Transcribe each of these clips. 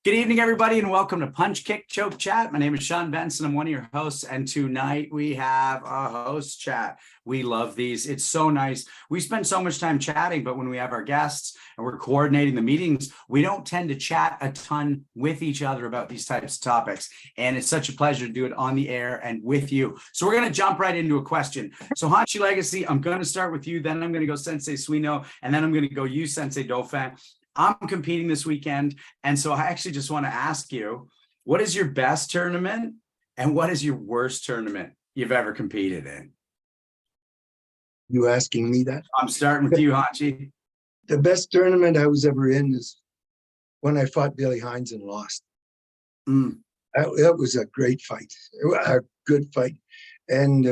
Good evening, everybody, and welcome to Punch, Kick, Choke Chat. My name is Sean Benson. I'm one of your hosts, and tonight we have a host chat. We love these. It's so nice. We spend so much time chatting, but when we have our guests and we're coordinating the meetings, we don't tend to chat a ton with each other about these types of topics. And it's such a pleasure to do it on the air and with you. So we're going to jump right into a question. So Hanshi Legacy, I'm going to start with you, then I'm going to go Sensei Suino, and then I'm going to go you, Sensei Dauphin. I'm competing this weekend, and so I actually just want to ask you, what is your best tournament and what is your worst tournament you've ever competed in? You asking me that? I'm starting with you, Hanshi. The best tournament I was ever in is when I fought Billy Hines and lost. That was a great fight, a good fight. And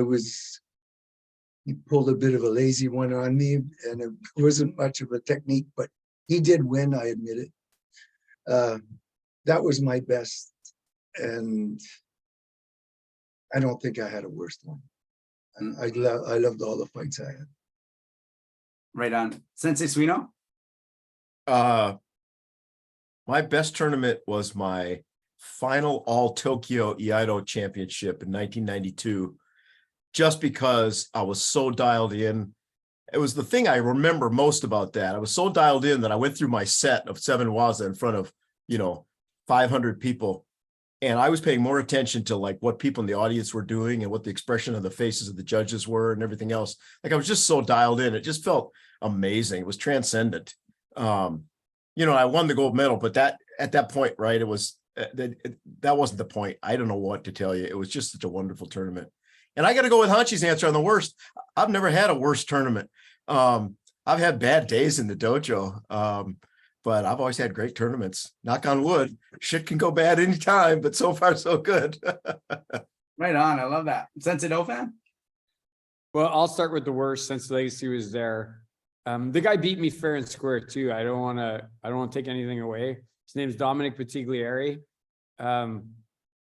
he pulled a bit of a lazy one on me, and it wasn't much of a technique, but he did win, I admit it. That was my best, and I don't think I had a worst one. I loved all the fights I had. Right on. Sensei Suino? My best tournament was my final All Tokyo Iaido Championship in 1992, just because I was so dialed in. It was the thing I remember most about that. I was so dialed in that I went through my set of 7 waza in front of, 500 people. And I was paying more attention to like what people in the audience were doing and what the expression of the faces of the judges were and everything else. Like I was just so dialed in. It just felt amazing. It was transcendent. I won the gold medal, but at that point, right, it was, that wasn't the point. I don't know what to tell you. It was just such a wonderful tournament. And I got to go with Hanshi's answer on the worst. I've never had a worse tournament. I've had bad days in the dojo, but I've always had great tournaments. Knock on wood. Shit can go bad anytime, but so far so good. Right on. I love that. Sensei Dauphin? Well, I'll start with the worst since Legacy was there. The guy beat me fair and square too. I don't want to take anything away. His name's Dominic Patiglieri.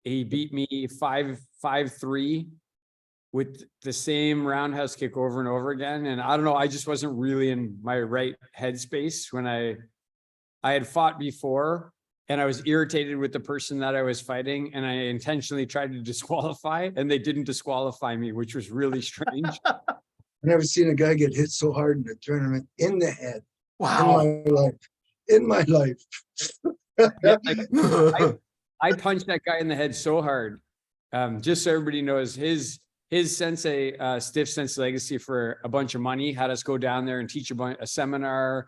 He beat me 5-3. With the same roundhouse kick over and over again. And I don't know, I just wasn't really in my right headspace when I had fought before, and I was irritated with the person that I was fighting, and I intentionally tried to disqualify, and they didn't disqualify me, which was really strange. I've never seen a guy get hit so hard in a tournament in the head. Wow. In my life. Yeah, I punched that guy in the head so hard. Just so everybody knows, his sensei, Stiff Sensei Legacy, for a bunch of money, had us go down there and teach a seminar,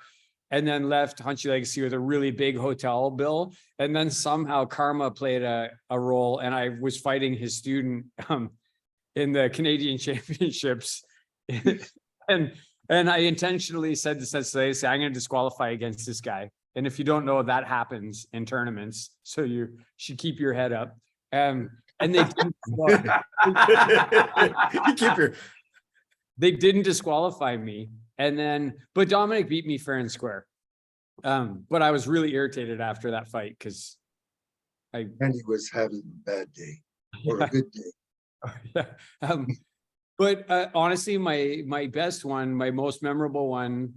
and then left Hanshi Legacy with a really big hotel bill. And then somehow karma played a role, and I was fighting his student in the Canadian Championships. and I intentionally said to Sensei Legacy, I'm going to disqualify against this guy. And if you don't know, that happens in tournaments, so you should keep your head up. And they didn't, they didn't disqualify me. And then, but Dominic beat me fair and square. But I was really irritated after that fight because And he was having a bad day or a good day. But honestly, my best one, my most memorable one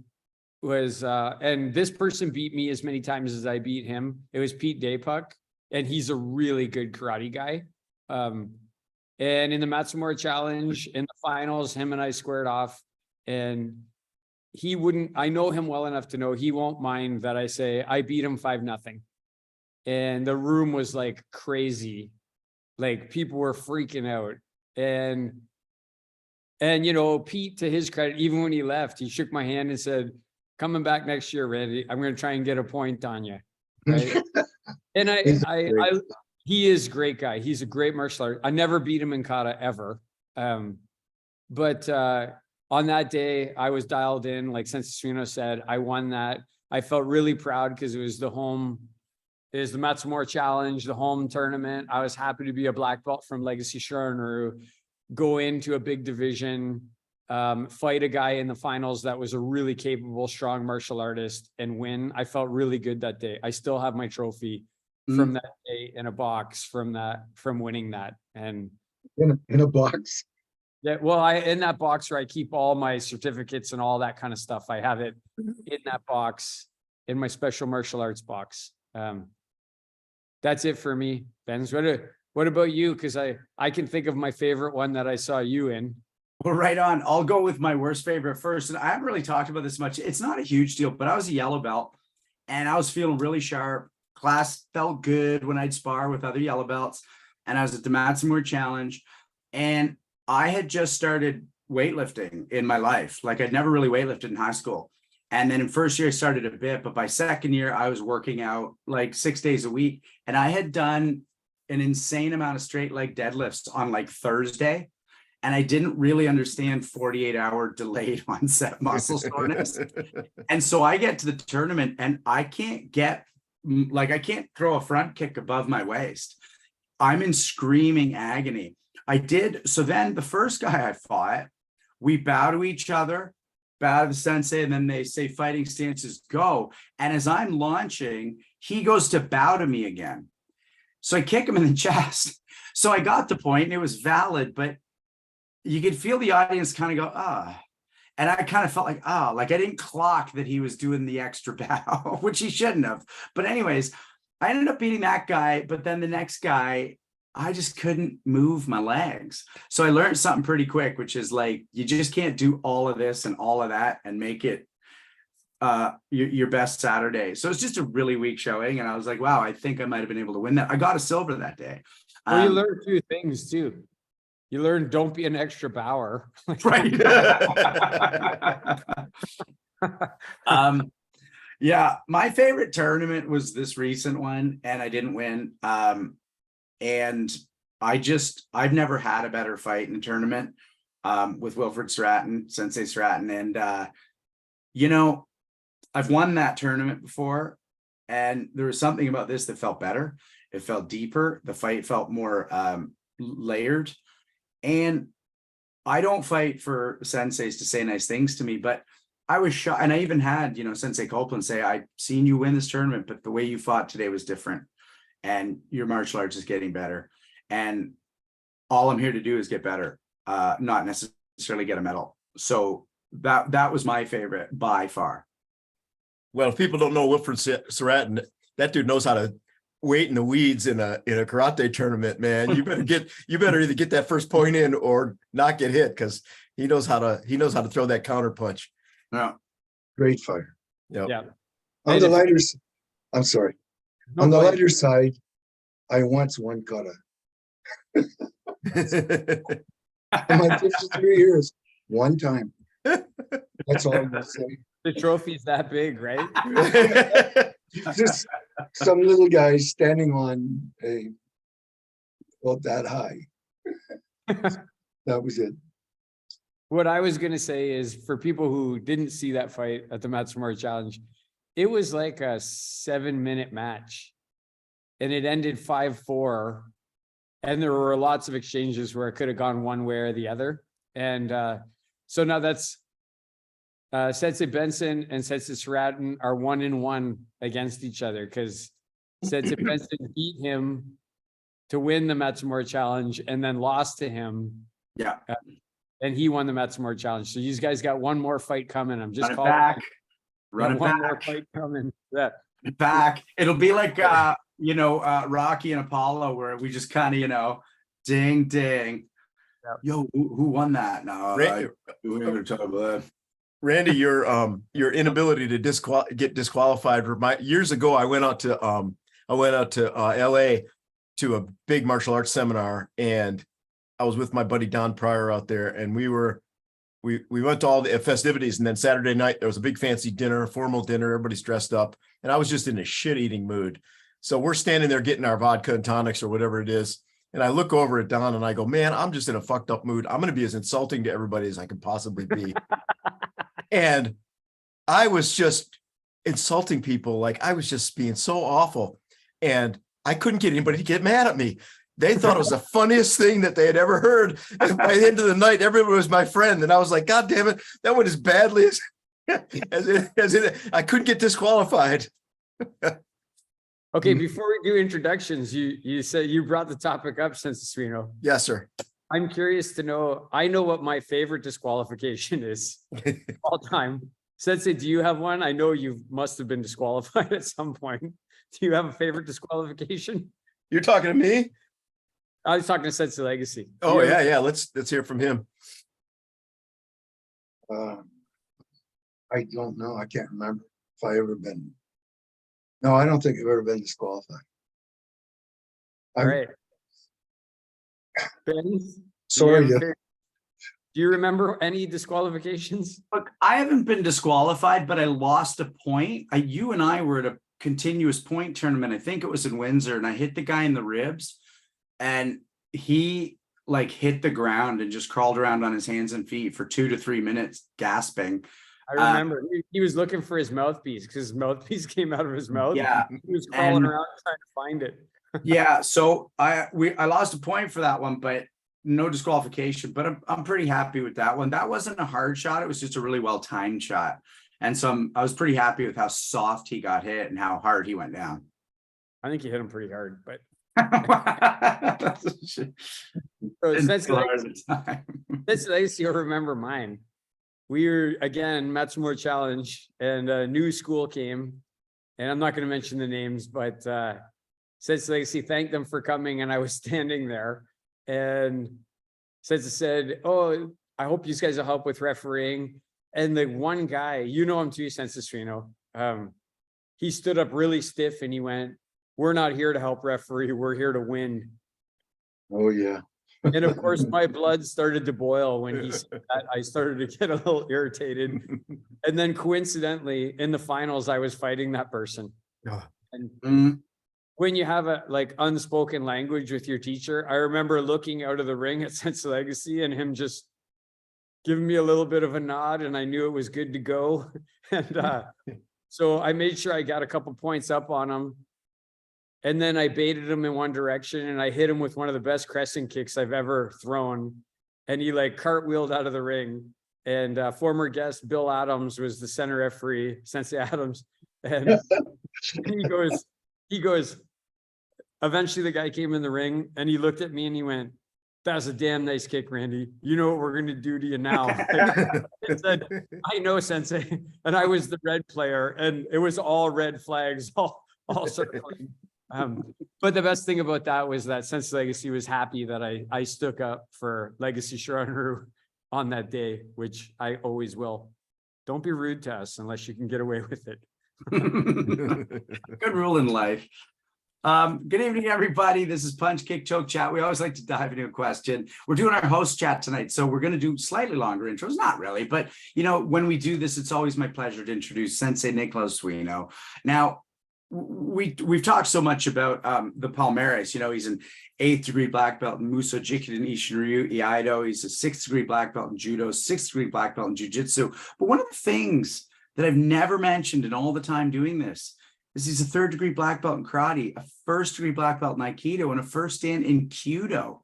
was, and this person beat me as many times as I beat him. It was Pete Daypuck, and he's a really good karate guy. And in the Matsumura Challenge, in the finals, him and I squared off, and I know him well enough to know he won't mind that I say I beat him 5-0. And the room was like crazy. Like people were freaking out. And Pete, to his credit, even when he left, he shook my hand and said, coming back next year, Randy, I'm going to try and get a point on you. Right. And he is a great guy. He's a great martial artist. I never beat him in kata ever. But on that day, I was dialed in, like Sensei Suino said. I won that. I felt really proud because it was the Matsumura Challenge, the home tournament. I was happy to be a black belt from Legacy Shorinru, go into a big division, fight a guy in the finals that was a really capable, strong martial artist, and win. I felt really good that day. I still have my trophy from that day in a box from winning that. And in a box. Yeah, well, in that box where I keep all my certificates and all that kind of stuff, I have it in that box, in my special martial arts box. That's it for me. Ben's, what about you? Because I can think of my favorite one that I saw you in. Well, right on. I'll go with my worst favorite first. And I haven't really talked about this much. It's not a huge deal, but I was a yellow belt and I was feeling really sharp. Class felt good when I'd spar with other yellow belts. And I was at the Matsumoor Challenge. And I had just started weightlifting in my life. Like I'd never really weightlifted in high school. And then in first year, I started a bit, but by second year, I was working out like 6 days a week. And I had done an insane amount of straight leg deadlifts on like Thursday. And I didn't really understand 48-hour delayed onset muscle soreness. And so I get to the tournament and I can't throw a front kick above my waist. I'm in screaming agony. So then the first guy I fought, we bow to each other, bow to the sensei, and then they say fighting stances, go. And as I'm launching, he goes to bow to me again. So I kick him in the chest. So I got the point and it was valid, but you could feel the audience kind of go, and I kind of felt like, like I didn't clock that he was doing the extra bow, which he shouldn't have. But anyways, I ended up beating that guy. But then the next guy, I just couldn't move my legs. So I learned something pretty quick, which is like, you just can't do all of this and all of that and make it your best Saturday. So it's just a really weak showing. And I was like, wow, I think I might've been able to win that. I got a silver that day. Well, you learned 2 things too. You learn don't be an extra bower. Right. Yeah, my favorite tournament was this recent one and I didn't win. And I've never had a better fight in a tournament with Wilfred Stratton, Sensei Stratton. And, I've won that tournament before and there was something about this that felt better. It felt deeper. The fight felt more layered. And I don't fight for senseis to say nice things to me, but I was shocked. And I even had, Sensei Copeland say, I've seen you win this tournament, but the way you fought today was different. And your martial arts is getting better. And all I'm here to do is get better, not necessarily get a medal. So that was my favorite by far. Well, if people don't know Wilfred Stratton, that dude knows how to wait in the weeds in a karate tournament, man. You better either get that first point in or not get hit because he knows how to throw that counter punch. Yeah. Great fire. Yep. Yeah. On the lighter, I'm sorry. No, On the go ahead. lighter side, I once won kata. In my 53 years, one time. That's all I'm gonna say. The trophy's that big, right? Just some little guy standing on that high. That was it. What I was going to say is for people who didn't see that fight at the Matsumoor Challenge, it was like a 7-minute match and it ended 5-4. And there were lots of exchanges where it could have gone one way or the other. And so now that's Sensei Benson and Sensei Stratton are 1-1 against each other because Sensei Benson beat him to win the Matsumoor Challenge and then lost to him. Yeah. And he won the Matsumoor Challenge. So you guys got one more fight coming. I'm just Run it back. Run Run it one more back. fight coming. Yeah. Back. It'll be like Rocky and Apollo where we just kind of, ding ding. Yep. Yo, who won that? No, we're gonna talk about that. Randy, your inability to get disqualified. Years ago, I went out to LA to a big martial arts seminar, and I was with my buddy Don Pryor out there, and we went to all the festivities, and then Saturday night there was a big fancy dinner, formal dinner. Everybody's dressed up, and I was just in a shit-eating mood. So we're standing there getting our vodka and tonics or whatever it is, and I look over at Don and I go, "Man, I'm just in a fucked up mood. I'm going to be as insulting to everybody as I can possibly be." And I was just insulting people. Like I was just being so awful, and I couldn't get anybody to get mad at me. They thought it was the funniest thing that they had ever heard. And by the end of the night, everyone was my friend. And I was like, God damn it, that went as badly as I couldn't get disqualified. Okay, before we do introductions, you said you brought the topic up, Sensei Suino. Yes, sir. I'm curious to know, I know what my favorite disqualification is all time. Sensei, do you have one? I know you must have been disqualified at some point. Do you have a favorite disqualification? You're talking to me? I was talking to Sensei Legacy. Do Oh you have- yeah. Let's hear from him. I don't know. I can't remember if I ever been. No, I don't think I've ever been disqualified. All I'm right. Ben, do sorry. you have a favorite- do you remember any disqualifications? Look, I haven't been disqualified, but I lost a point. You and I were at a continuous point tournament. I think it was in Windsor, and I hit the guy in the ribs, and he like hit the ground and just crawled around on his hands and feet for 2 to 3 minutes, gasping. I remember he was looking for his mouthpiece because his mouthpiece came out of his mouth. Yeah, He was crawling and- around trying to find it. yeah. So I lost a point for that one, but no disqualification. But I'm pretty happy with that one. That wasn't a hard shot. It was just a really well timed shot, and so I was pretty happy with how soft he got hit and how hard he went down. I think you hit him pretty hard, but So so Sensei Legacy, you'll remember mine. We were again Matsumoto Challenge, and a new school came, and I'm not going to mention the names, but Sensei Legacy thanked them for coming, and I was standing there, and Sensei said, "Oh, I hope you guys will help with refereeing." And the one guy, you know him too, Sensei Strino, he stood up really stiff and he went, "We're not here to help referee. We're here to win." Oh yeah. And of course, my blood started to boil when he said that. I started to get a little irritated. And then coincidentally, in the finals, I was fighting that person. Ah. And when you have a like unspoken language with your teacher, I remember looking out of the ring at Sensei Legacy and him just giving me a little bit of a nod, and I knew it was good to go. And so I made sure I got a couple points up on him. And then I baited him in one direction, and I hit him with one of the best crescent kicks I've ever thrown. And he like cartwheeled out of the ring. And former guest Bill Adams was the center referee, Sensei Adams. And he goes, eventually the guy came in the ring and he looked at me and he went, "That's a damn nice kick, Randy. You know what we're going to do to you now." I said, "I know, Sensei." And I was the red player, and it was all red flags, all circling. But the best thing about that was that Sensei Legacy was happy that I stuck up for Legacy Shiraru on that day, which I always will. Don't be rude to us unless you can get away with it. Good rule in life. Good evening, everybody. This is Punch, Kick, Choke Chat. We always like to dive into a question. We're doing our host chat tonight, so we're going to do slightly longer intros. Not really, but you know, when we do this, it's always my pleasure to introduce Sensei Nicholas Suino. Now, we've talked so much about the Palmares. You know, he's an 8th degree black belt in Muso Jikiden Ishinryu Iaido. He's a 6th degree black belt in Judo, 6th degree black belt in Jiu-Jitsu. But one of the things that I've never mentioned in all the time doing this is he's a 3rd degree black belt in karate, a 1st degree black belt in Aikido, and a 1st dan in Kyudo.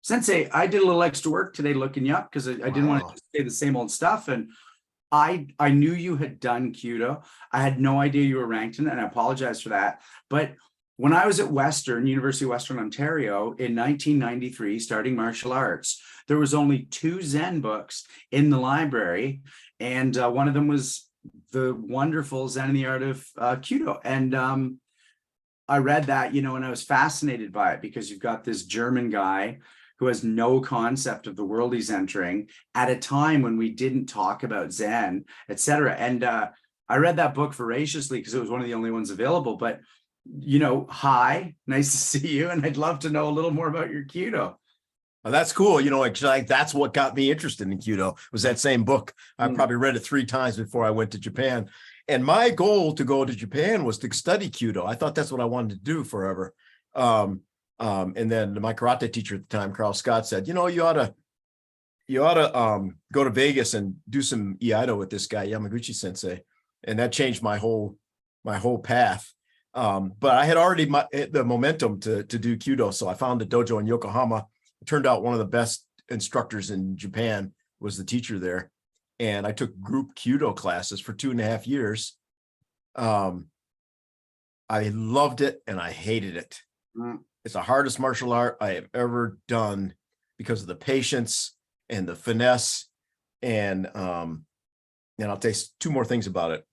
Sensei, I did a little extra work today looking you up because I didn't want to just say the same old stuff. And I knew you had done Kyudo. I had no idea you were ranked in it, and I apologize for that. But when I was at University of Western Ontario in 1993, starting martial arts, there was only 2 Zen books in the library, and one of them was the wonderful Zen and the Art of Kyudo. And I read that, you know, and I was fascinated by it because you've got this German guy who has no concept of the world he's entering at a time when we didn't talk about Zen, etc. And I read that book voraciously because it was one of the only ones available. But, you know, hi, nice to see you. And I'd love to know a little more about your Kyudo. Oh, that's cool. You know, like that's what got me interested in Kyudo was that same book. I probably read it 3 times before I went to Japan. And my goal to go to Japan was to study Kyudo. I thought that's what I wanted to do forever. And then my karate teacher at the time, Carl Scott, said, you know, you ought to go to Vegas and do some Iaido with this guy, Yamaguchi Sensei. And that changed my whole path. But I had already the momentum to do Kyudo. So I found a dojo in Yokohama. It turned out one of the best instructors in Japan was the teacher there. And I took group Kyudo classes for 2.5 years. I loved it and I hated it. It's the hardest martial art I have ever done because of the patience and the finesse. And I'll tell you 2 more things about it.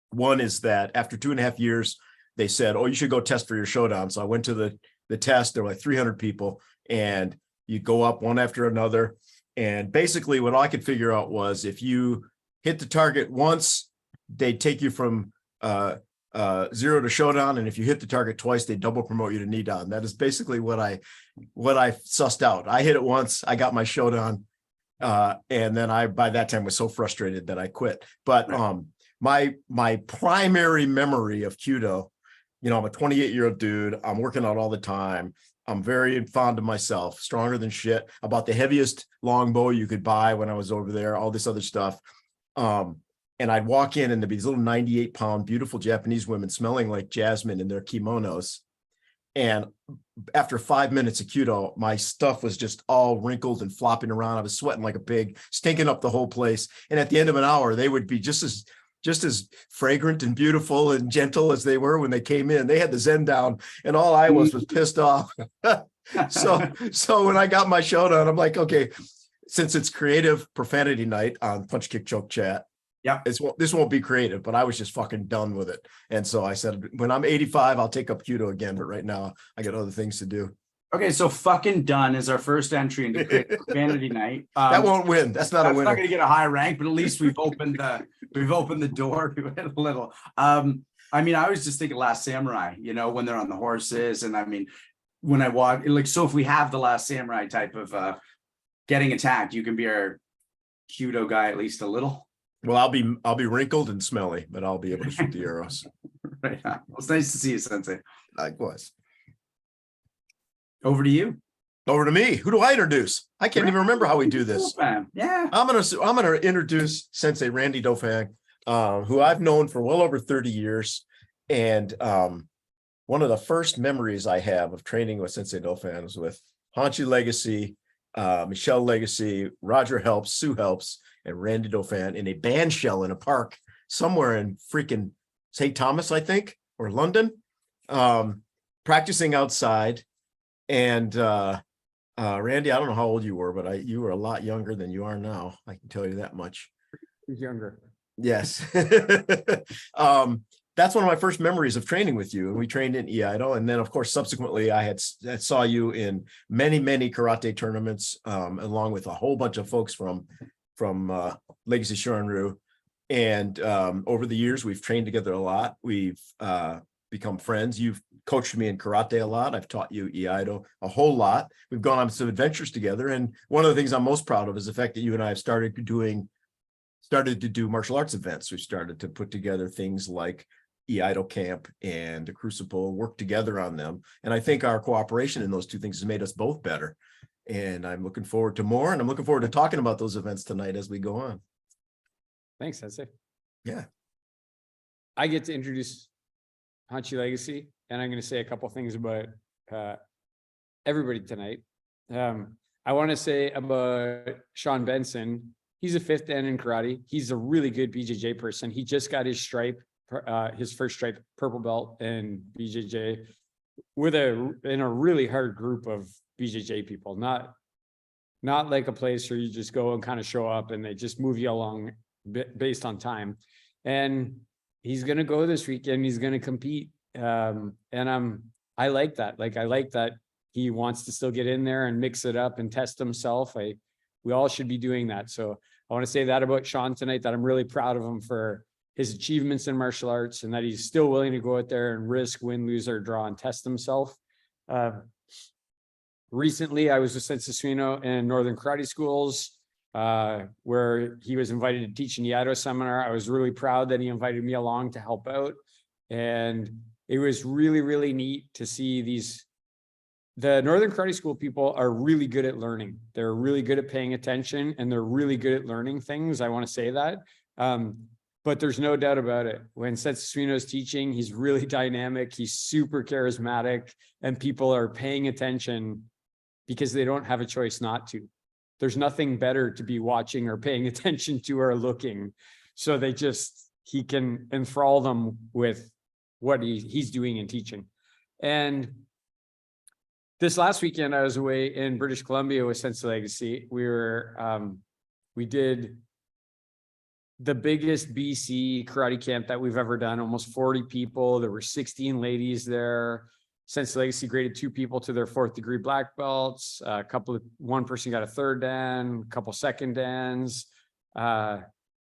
One is that after 2.5 years, they said, oh, you should go test for your Shodan. So I went to the test. There were like 300 people, and you go up one after another. And basically what I could figure out was if you hit the target once, they'd take you from 0 to Shodan. And if you hit the target twice, they double promote you to Nidan. That is basically what I sussed out. I hit it once, I got my Shodan. And then I, by that time, was so frustrated that I quit. But my primary memory of Kyudo, you know, I'm a 28-year-old dude. I'm working out all the time. I'm very fond of myself, stronger than shit. I bought the heaviest longbow you could buy when I was over there, all this other stuff. And I'd walk in and there'd be these little 98-pound, beautiful Japanese women smelling like jasmine in their kimonos. And after 5 minutes of Kyudo, my stuff was just all wrinkled and flopping around. I was sweating like a pig, stinking up the whole place. And at the end of an hour, they would be just as fragrant and beautiful and gentle as they were when they came in. They had the Zen down, and all I was pissed off. So when I got my Shodan, I'm like, okay, since it's creative profanity night on Punch Kick Choke Chat, yeah, this won't be creative, but I was just fucking done with it. And so I said, when I'm 85, I'll take up Kyudo again. But right now I got other things to do. Okay, so fucking done is our first entry into profanity night. That won't win. That's not a winner. Not going to get a high rank, but at least we've opened the door to it a little. I mean, I was just thinking Last Samurai, you know, when they're on the horses, and I mean, when I walk, like, so if we have the Last Samurai type of getting attacked, you can be our Kyudo guy at least a little. Well, I'll be wrinkled and smelly, but I'll be able to shoot the arrows. Right. Well, it's nice to see you, Sensei. Likewise. Over to you. Over to me. Who do I introduce? I can't even remember how we do this. Yeah. I'm gonna introduce Sensei Randy Dauphin, who I've known for well over 30 years. And one of the first memories I have of training with Sensei Dauphin was with Hanchi Legacy, Michelle Legacy, Roger Helps, Sue Helps, and Randy Dauphin in a band shell in a park somewhere in freaking St. Thomas, I think, or London, practicing outside. And Randy, I don't know how old you were, but you were a lot younger than you are now. I can tell you that much. He's younger. Yes. That's one of my first memories of training with you. And we trained in Iaido. And then, of course, subsequently, I saw you in many, many karate tournaments, along with a whole bunch of folks from Legacy Shorin-ryu. And over the years, we've trained together a lot. We've become friends. You've coached me in karate a lot. I've taught you Iaido a whole lot. We've gone on some adventures together. And one of the things I'm most proud of is the fact that you and I have started to do martial arts events. We started to put together things like Iaido Camp and the Crucible, work together on them. And I think our cooperation in those two things has made us both better. And I'm looking forward to more. And I'm looking forward to talking about those events tonight as we go on. Thanks, Sensei. Yeah. I get to introduce Hanchi Legacy, and I'm going to say a couple things about everybody tonight. I want to say about Sean Benson. He's a 5th Dan in karate. He's a really good BJJ person. He just got his stripe, his first stripe purple belt in BJJ in a really hard group of BJJ people. Not like a place where you just go and kind of show up and they just move you along based on time. And he's going to go this weekend. He's going to compete. And I like that. Like, I like that he wants to still get in there and mix it up and test himself. We all should be doing that. So I want to say that about Sean tonight, that I'm really proud of him for his achievements in martial arts and that he's still willing to go out there and risk, win, lose, or draw and test himself. Recently, I was with Sensei Suino in Northern Karate Schools, where he was invited to teach an Iaido seminar. I was really proud that he invited me along to help out. And it was really, really neat to see the Northern Karate School people are really good at learning. They're really good at paying attention and they're really good at learning things. I want to say that. But there's no doubt about it. When Sensei Suino is teaching, he's really dynamic. He's super charismatic and people are paying attention because they don't have a choice not to. There's nothing better to be watching or paying attention to or looking. So he can enthrall them with what he's doing and teaching. And this last weekend, I was away in British Columbia with Sensei Legacy. We did the biggest BC karate camp that we've ever done, almost 40 people. There were 16 ladies there. Sensei Legacy graded 2 people to their 4th degree black belts. One person got a 3rd dan, a couple 2nd dans.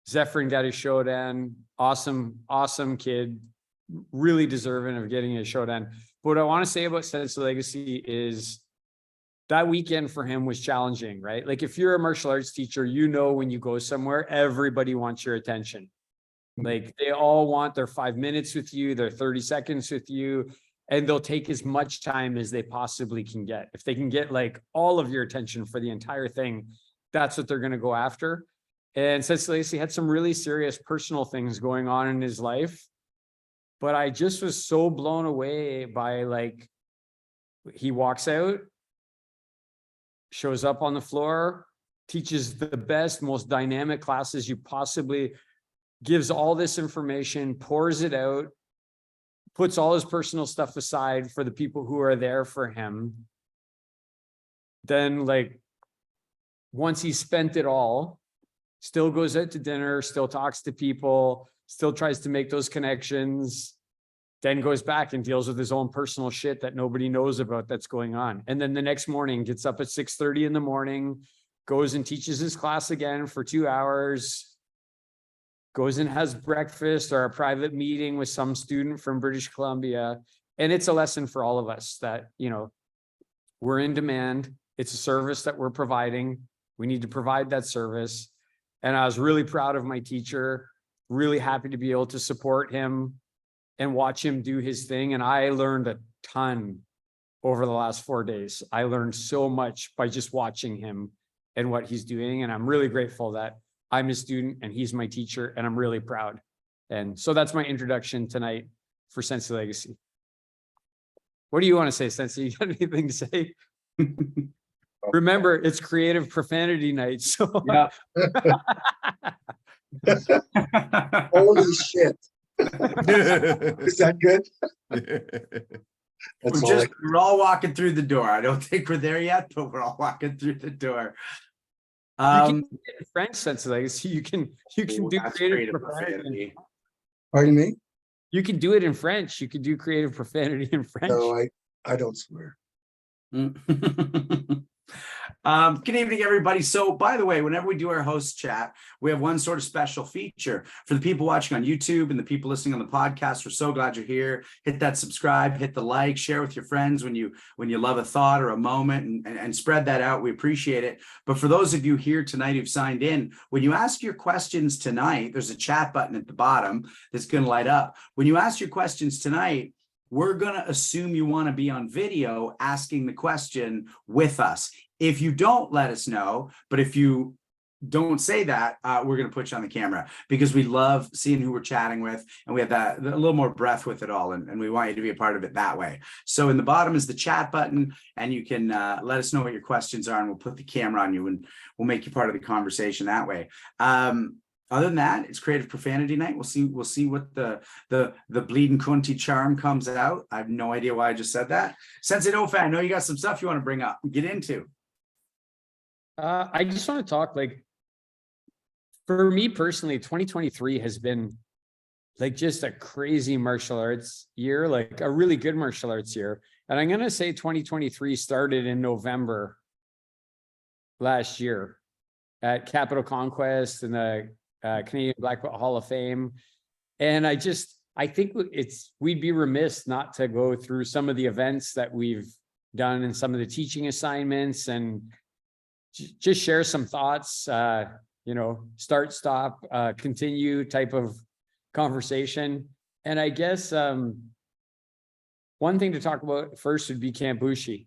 Zephyrin got his shodan. Awesome kid. Really deserving of getting a shodan. But what I want to say about Sensei Legacy is that weekend for him was challenging, right? Like if you're a martial arts teacher, you know, when you go somewhere, everybody wants your attention. Like they all want their 5 minutes with you, their 30 seconds with you, and they'll take as much time as they possibly can get. If they can get like all of your attention for the entire thing, that's what they're going to go after. And Sensei Legacy had some really serious personal things going on in his life. But I just was so blown away by like, he walks out, shows up on the floor, teaches the best, most dynamic classes you possibly, gives all this information, pours it out, puts all his personal stuff aside for the people who are there for him. Then like, once he's spent it all, still goes out to dinner, still talks to people, still tries to make those connections, then goes back and deals with his own personal shit that nobody knows about that's going on. And then the next morning gets up at 6:30 in the morning, goes and teaches his class again for 2 hours, goes and has breakfast or a private meeting with some student from British Columbia. And it's a lesson for all of us that, you know, we're in demand. It's a service that we're providing. We need to provide that service. And I was really proud of my teacher, really happy to be able to support him and watch him do his thing. And I learned a ton over the last 4 days. I learned so much by just watching him and what he's doing. And I'm really grateful that I'm his student and he's my teacher, and I'm really proud. And so that's my introduction tonight for Sensei Legacy. What do you want to say, Sensei? You got anything to say? Remember, it's creative profanity night. So Yeah. Holy shit. Is that good? That's all We're all walking through the door. I don't think we're there yet, but we're all walking through the door. you can do it in French, Sensei Legacy. You can do That's creative profanity. Pardon me? You can do it in French. You can do creative profanity in French. No, I don't swear. Good evening, everybody. So, by the way, whenever we do our host chat, we have one sort of special feature for the people watching on YouTube and the people listening on the podcast. We're so glad you're here. Hit that subscribe, hit the like, share with your friends when you love a thought or a moment, and spread that out. We appreciate it. But for those of you here tonight who've signed in, when you ask your questions tonight, there's a chat button at the bottom that's going to light up. When you ask your questions tonight, we're going to assume you want to be on video asking the question with us. If you don't, let us know. But if you don't say that, we're going to put you on the camera, because we love seeing who we're chatting with, and we have that a little more breath with it all, and we want you to be a part of it that way. So in the bottom is the chat button, and you can let us know what your questions are, and we'll put the camera on you, and we'll make you part of the conversation that way. Other than that, it's creative profanity night. We'll see what the bleeding cunty charm comes out. I have no idea why I just said that. Sensei Nofan, I know you got some stuff you want to bring up, get into. I just want to talk, like, for me personally, 2023 has been like just a crazy martial arts year, like a really good martial arts year. And I'm going to say 2023 started in November last year at Capital Conquest and the Canadian Black Belt Hall of Fame. And I think we'd be remiss not to go through some of the events that we've done and some of the teaching assignments, and just share some thoughts, start, stop, continue type of conversation. And I guess one thing to talk about first would be Camp Bushi,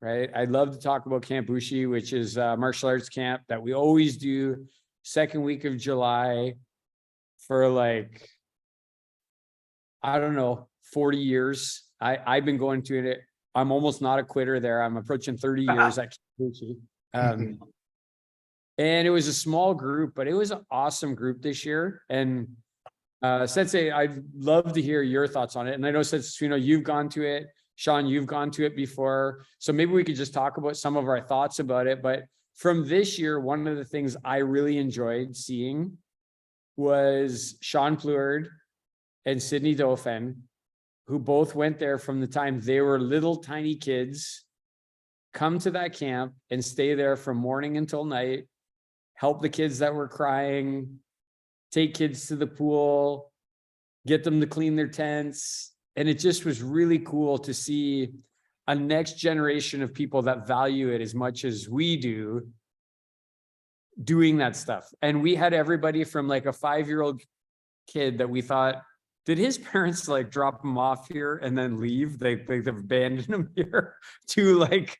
right? I'd love to talk about Camp Bushi, which is a martial arts camp that we always do second week of July for 40 years. I've been going to it. I'm almost not a quitter there. I'm approaching 30 years at Camp Bushi. And it was a small group, but it was an awesome group this year. And Sensei, I'd love to hear your thoughts on it. And I know, since you've gone to it, Sean, you've gone to it before, so maybe we could just talk about some of our thoughts about it. But from this year, one of the things I really enjoyed seeing was Sean Pleward and Sydney Dauphin, who both went there from the time they were little tiny kids, come to that camp and stay there from morning until night, help the kids that were crying, take kids to the pool, get them to clean their tents. And it just was really cool to see a next generation of people that value it as much as we do doing that stuff. And we had everybody from like a 5-year-old kid that we thought, did his parents like drop him off here and then leave? They've abandoned him here, to like,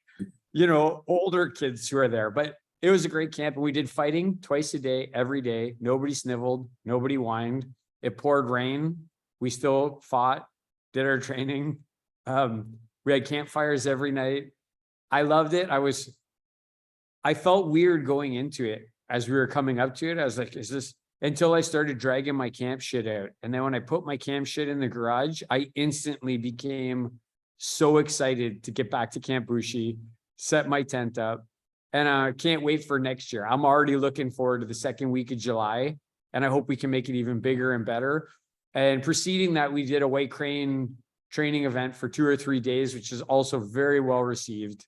you know, older kids who are there. But it was a great camp. And we did fighting twice a day, every day. Nobody sniveled, nobody whined. It poured rain. We still fought, did our training. We had campfires every night. I loved it. I felt weird going into it as we were coming up to it. I was like, is this, until I started dragging my camp shit out. And then when I put my camp shit in the garage, I instantly became so excited to get back to Camp Bushi, set my tent up, and I can't wait for next year. I'm already looking forward to the second week of July, and I hope we can make it even bigger and better. And preceding that, we did a white crane training event for 2 or 3 days, which is also very well received.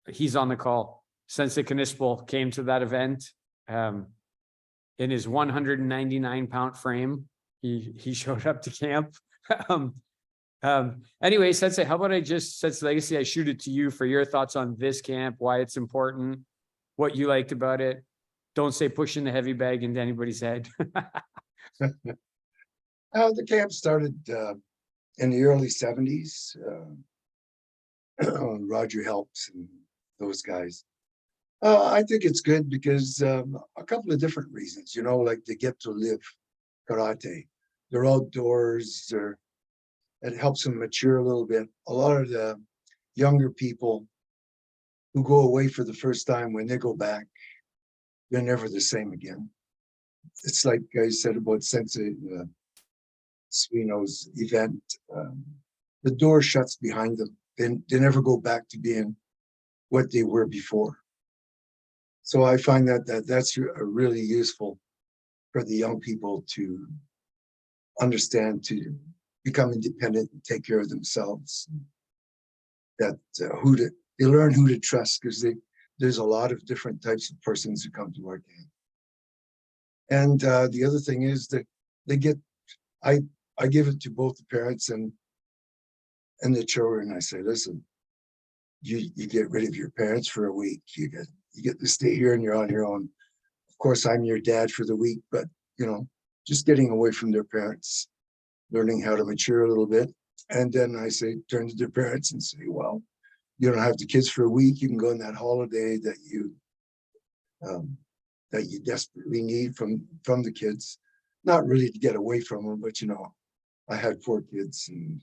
He's on the call. Sensei Knispel came to that event in his 199-pound frame. He showed up to camp. Anyway, Sensei, how about I just, Sensei Legacy, I shoot it to you for your thoughts on this camp, why it's important, what you liked about it. Don't say pushing the heavy bag into anybody's head. The camp started in the early 70s. Roger Helps and those guys. I think it's good because a couple of different reasons, you know, like they get to live karate. They're outdoors. It helps them mature a little bit. A lot of the younger people who go away for the first time, when they go back, they're never the same again. It's like I said about Sensei Suino's event. The door shuts behind them. They never go back to being what they were before. So I find that's really useful for the young people to understand, to become independent and take care of themselves. That they learn who to trust, because there's a lot of different types of persons who come to our camp. And the other thing is that they get, I give it to both the parents and the children. I say, listen, you get rid of your parents for a week. You get to stay here and you're on your own. Of course, I'm your dad for the week, but you know, just getting away from their parents, learning how to mature a little bit. And then I say, turn to their parents and say, well, you don't have the kids for a week. You can go on that holiday that you desperately need from the kids. Not really to get away from them, but you know, I had 4 kids and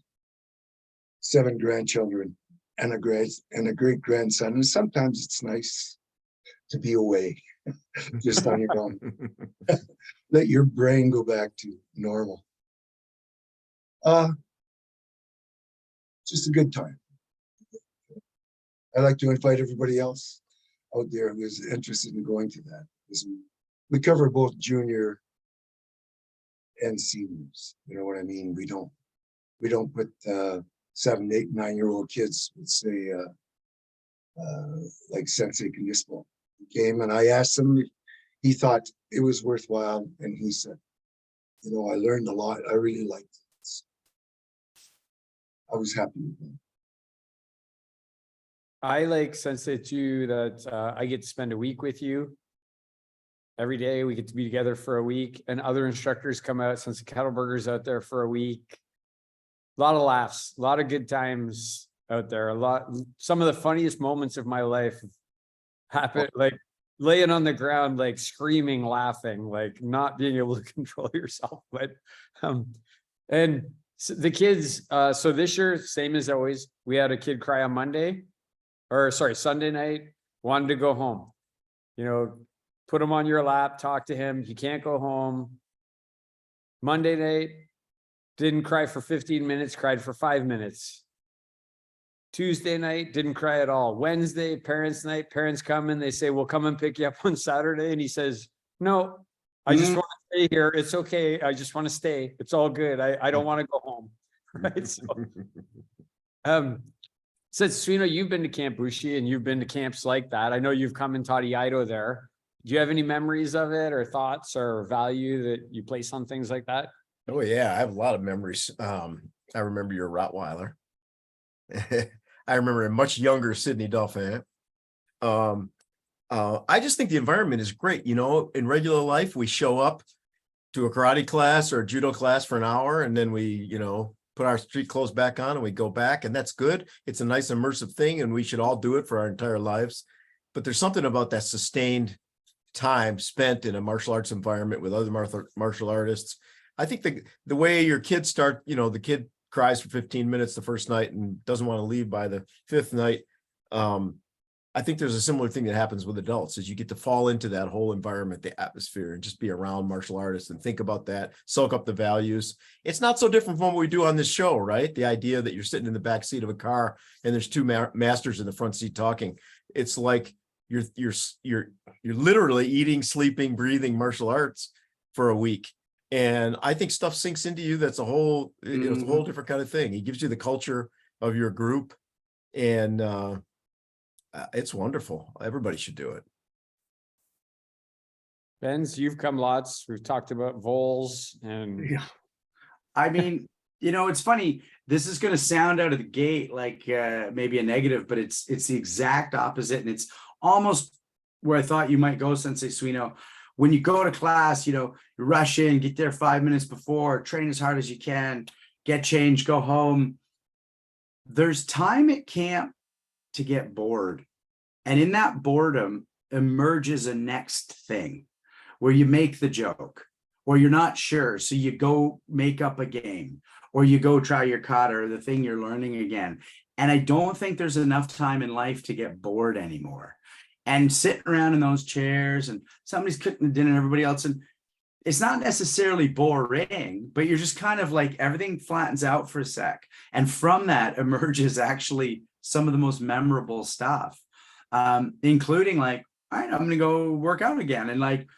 7 grandchildren and a great grandson. And sometimes it's nice to be away, just on your own. Let your brain go back to normal. Just a good time. I'd like to invite everybody else out there who is interested in going to that. We cover both junior and seniors. You know what I mean? We don't put 7, 8, 9-year-old kids with, say, like Sensei Knispel came, and I asked him if he thought it was worthwhile, and he said, you know, I learned a lot. I really liked it. I was happy with him. I like Sensei too, that I get to spend a week with you. Every day we get to be together for a week, and other instructors come out. Sensei Kettleberger's out there for a week. A lot of laughs, a lot of good times out there. Some of the funniest moments of my life happened, like laying on the ground, like screaming, laughing, like not being able to control yourself. But and so the kids, so this year, same as always, we had a kid cry on Sunday night, wanted to go home. You know, put him on your lap, talk to him. He can't go home. Monday night, didn't cry for 15 minutes, cried for 5 minutes. Tuesday night, didn't cry at all. Wednesday, parents' night, parents come and they say, we'll come and pick you up on Saturday. And he says, no, I just want to stay here. It's okay. I just want to stay. It's all good. I don't want to go home. Right. So, since Suino, you've been to Camp Bushi and you've been to camps like that. I know you've come and taught Iaido there. Do you have any memories of it or thoughts or value that you place on things like that? Oh yeah, I have a lot of memories. I remember your Rottweiler. I remember a much younger Sydney Dauphin. I just think the environment is great. You know, in regular life, we show up to a karate class or a judo class for an hour, and then we, you know, put our street clothes back on and we go back, and that's good. It's a nice immersive thing, and we should all do it for our entire lives. But there's something about that sustained time spent in a martial arts environment with other martial artists. I think the way your kids start, you know, the kid cries for 15 minutes the first night and doesn't want to leave by the fifth night. I think there's a similar thing that happens with adults, is you get to fall into that whole environment, the atmosphere, and just be around martial artists and think about that, soak up the values. It's not so different from what we do on this show, right? The idea that you're sitting in the back seat of a car and there's two masters in the front seat talking. It's like you're literally eating, sleeping, breathing martial arts for a week. And I think stuff sinks into you. That's a whole, you know, it's a whole different kind of thing. He gives you the culture of your group, and it's wonderful. Everybody should do it. Benz, you've come lots. We've talked about voles and Yeah. I mean, you know, it's funny. This is going to sound out of the gate like maybe a negative, but it's the exact opposite. And it's almost where I thought you might go, Sensei Suino. When you go to class, you know, you rush in, get there 5 minutes before, train as hard as you can, get changed, go home. There's time at camp to get bored. And in that boredom emerges a next thing where you make the joke, or you're not sure. So you go make up a game, or you go try your kata or the thing you're learning again. And I don't think there's enough time in life to get bored anymore. And sitting around in those chairs and somebody's cooking the dinner and everybody else. And it's not necessarily boring, but you're just kind of like everything flattens out for a sec. And from that emerges actually some of the most memorable stuff, including like, all right, I'm going to go work out again. And like,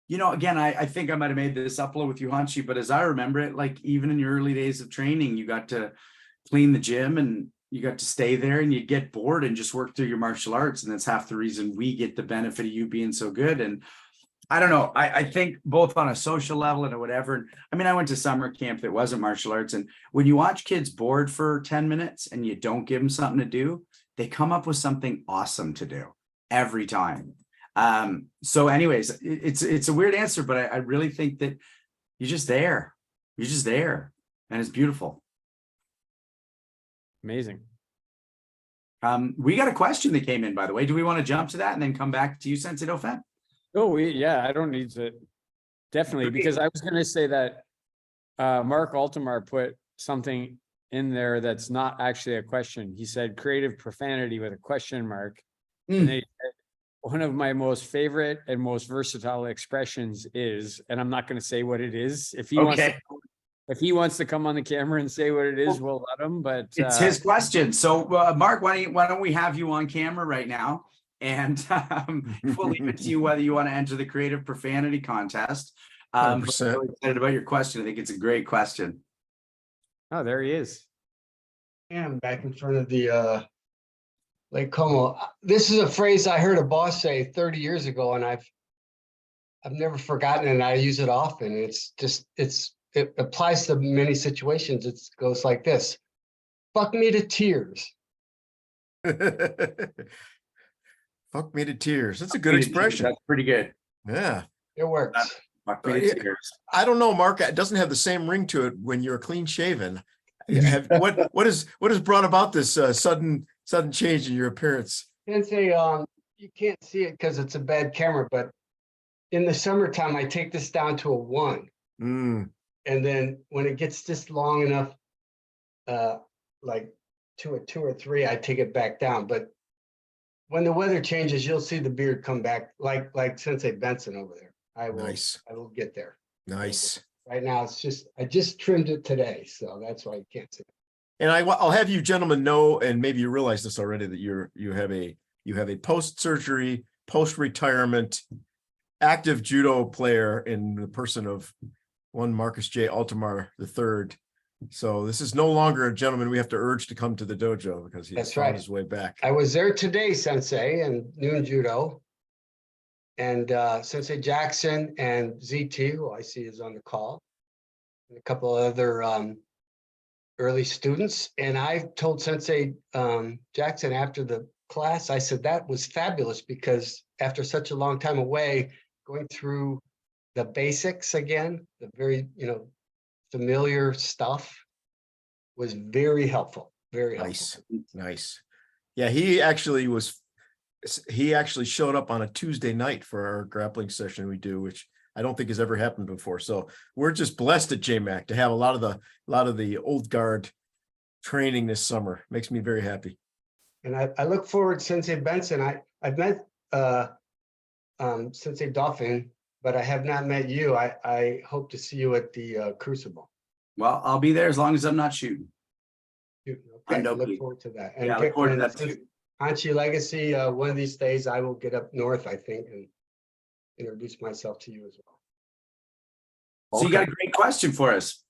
you know, again, I think I might have made this upload with you, Hanshi, but as I remember it, like even in your early days of training, you got to clean the gym and you got to stay there and you get bored and just work through your martial arts. And that's half the reason we get the benefit of you being so good. And I don't know, I think both on a social level and whatever. I mean, I went to summer camp that wasn't martial arts. And when you watch kids bored for 10 minutes and you don't give them something to do, they come up with something awesome to do every time. So anyways, it's a weird answer, but I really think that you're just there. You're just there. And it's beautiful. amazing. We got a question that came in, by the way. Do we want to jump to that and then come back to you, Sensei Dauphin? Oh, yeah, I don't need to. Definitely, because I was going to say that Mark Altamar put something in there that's not actually a question. He said creative profanity with a question mark. And they said, one of my most favorite and most versatile expressions is, and I'm not going to say what it is. If he wants to come on the camera and say what it is, we'll let him. But it's his question. So, Mark, why don't we have you on camera right now? And we'll leave it to you whether you want to enter the creative profanity contest. I'm really excited about your question. I think it's a great question. Oh, there he is. I'm back in front of the Lake Como. This is a phrase I heard a boss say 30 years ago, and I've never forgotten it, and I use it often. It applies to many situations. It goes like this: fuck me to tears. Fuck me to tears. That's a good expression. That's pretty good. Yeah. It works. Fuck me to tears. I don't know, Mark. It doesn't have the same ring to it when you're clean shaven. What has brought about this sudden change in your appearance? And say you can't see it because it's a bad camera, but in the summertime I take this down to a 1. And then when it gets just long enough, like to a 2 or 3, I take it back down. But when the weather changes, you'll see the beard come back, like Sensei Benson over there. I will get there. Nice. Right now, I just trimmed it today, so that's why you can't see it. And I'll have you gentlemen know, and maybe you realize this already, that you have a post-surgery, post-retirement active judo player in the person of one Marcus J. Altamar III. So this is no longer a gentleman we have to urge to come to the dojo because he has That's found right. his way back. I was there today, Sensei, and noon judo. And Sensei Jackson and ZT, who I see is on the call, and a couple of other early students. And I told Sensei Jackson after the class, I said, that was fabulous because after such a long time away, going through the basics again, the very, familiar stuff was very helpful, very helpful. Nice. Yeah, he actually showed up on a Tuesday night for our grappling session we do, which I don't think has ever happened before. So we're just blessed at JMAC to have a lot of the old guard training this summer. Makes me very happy. And I look forward, Sensei Benson. I've met Sensei Dauphin, but I have not met you. I hope to see you at the Crucible. Well, I'll be there as long as I'm not shooting. Okay, I know look Pete. forward to that. Yeah, I look forward to that since too. Hanchi Legacy, one of these days I will get up north, I think, and introduce myself to you as well. So you got a great question for us.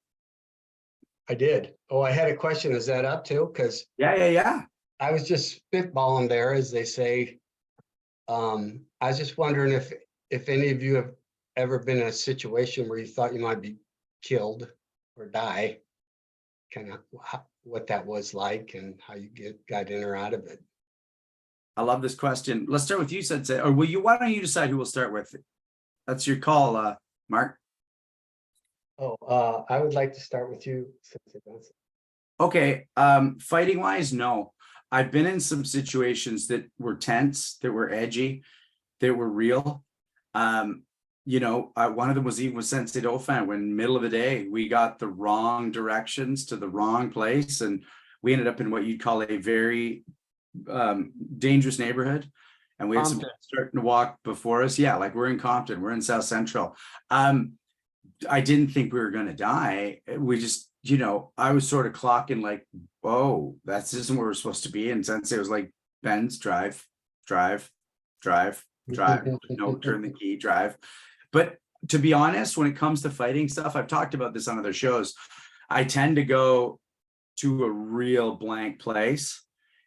I did. Oh, I had a question. Is that up too? Because Yeah. I was just spitballing there, as they say. I was just wondering if any of you have ever been in a situation where you thought you might be killed or die, kind of what that was like and how you got in or out of it. I love this question. Let's start with you, Sensei. Or why don't you decide who we'll start with? That's your call, Mark. Oh, I would like to start with you, Sensei Benson. Okay. Fighting wise, no. I've been in some situations that were tense, that were edgy, that were real. One of them was even with Sensei Dauphin when middle of the day, we got the wrong directions to the wrong place. And we ended up in what you'd call a very dangerous neighborhood. And we had some starting to walk before us. Yeah, like we're in Compton, we're in South Central. I didn't think we were going to die. We just, I was sort of clocking like, whoa, this isn't where we're supposed to be. And Sensei was like, Benz, drive, no, turn the key, drive. But to be honest, when it comes to fighting stuff, I've talked about this on other shows. I tend to go to a real blank place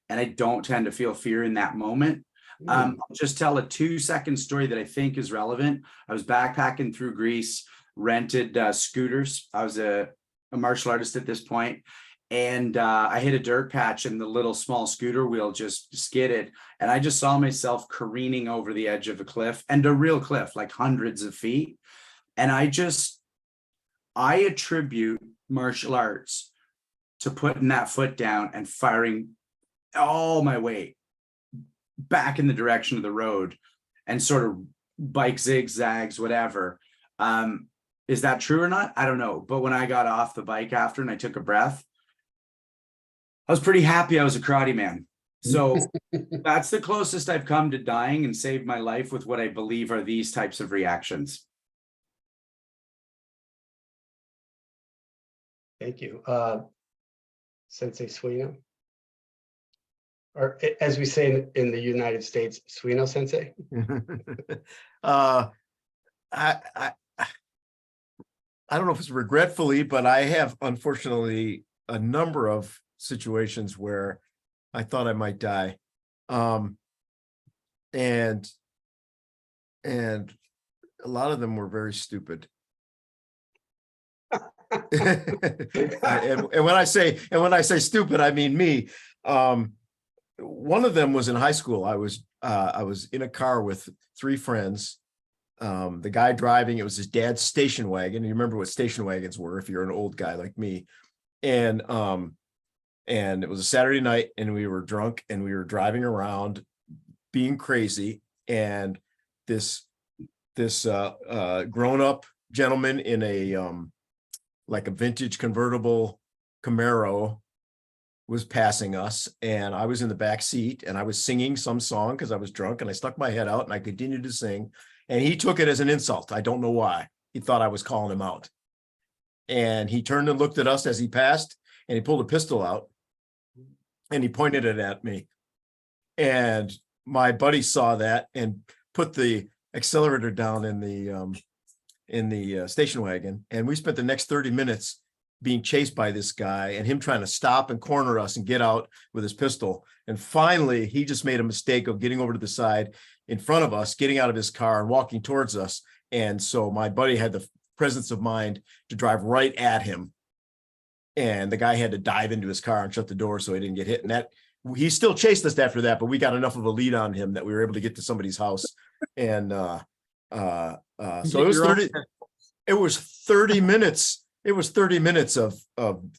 and I don't tend to feel fear in that moment. I'll just tell a 2-second story that I think is relevant. I was backpacking through Greece, rented scooters. I was a martial artist at this point, and I hit a dirt patch and the little small scooter wheel just skidded. And I just saw myself careening over the edge of a cliff, and a real cliff, like hundreds of feet. And I attribute martial arts to putting that foot down and firing all my weight back in the direction of the road and sort of bike zigzags, whatever. Is that true or not? I don't know. But when I got off the bike after and I took a breath, I was pretty happy I was a karate man. So that's the closest I've come to dying and saved my life with what I believe are these types of reactions. Thank you. Sensei Suino. Or as we say in the United States, Suino Sensei. I don't know if it's regretfully, but I have, unfortunately, a number of situations where I thought I might die. And a lot of them were very stupid. and when I say stupid, I mean me. One of them was in high school. I was in a car with 3 friends. The guy driving, it was his dad's station wagon. You remember what station wagons were if you're an old guy like me. And it was a Saturday night and we were drunk and we were driving around being crazy. And this grown-up gentleman in a like a vintage convertible Camaro was passing us, and I was in the back seat and I was singing some song because I was drunk, and I stuck my head out and I continued to sing. And he took it as an insult. I don't know why. He thought I was calling him out. And he turned and looked at us as he passed, and he pulled a pistol out and he pointed it at me. And my buddy saw that and put the accelerator down in the station wagon, and we spent the next 30 minutes being chased by this guy and him trying to stop and corner us and get out with his pistol. And finally, he just made a mistake of getting over to the side in front of us, getting out of his car and walking towards us. And so my buddy had the presence of mind to drive right at him. And the guy had to dive into his car and shut the door so he didn't get hit. And that he still chased us after that, but we got enough of a lead on him that we were able to get to somebody's house. And so it was 30 minutes. It was 30 minutes of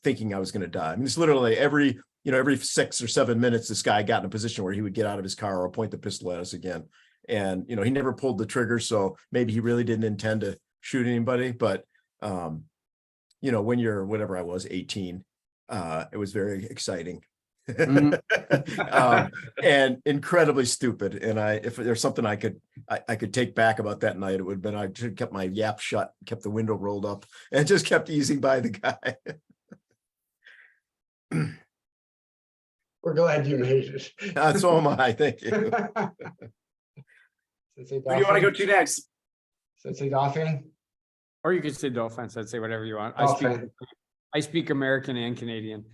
thinking I was going to die. I mean, it's literally every 6 or 7 minutes, this guy got in a position where he would get out of his car or point the pistol at us again. And, he never pulled the trigger. So maybe he really didn't intend to shoot anybody. But, when you're, whatever I was, 18, it was very exciting. And incredibly stupid. And if there's something I could take back about that night, it would have been, I should have kept my yap shut, kept the window rolled up, and just kept easing by the guy. We're glad you made it. So am I. Thank you. Where do you want to go to next? Sensei Dolphin? Or you could say Dolphins. I'd say whatever you want. Dolphin. I speak American and Canadian.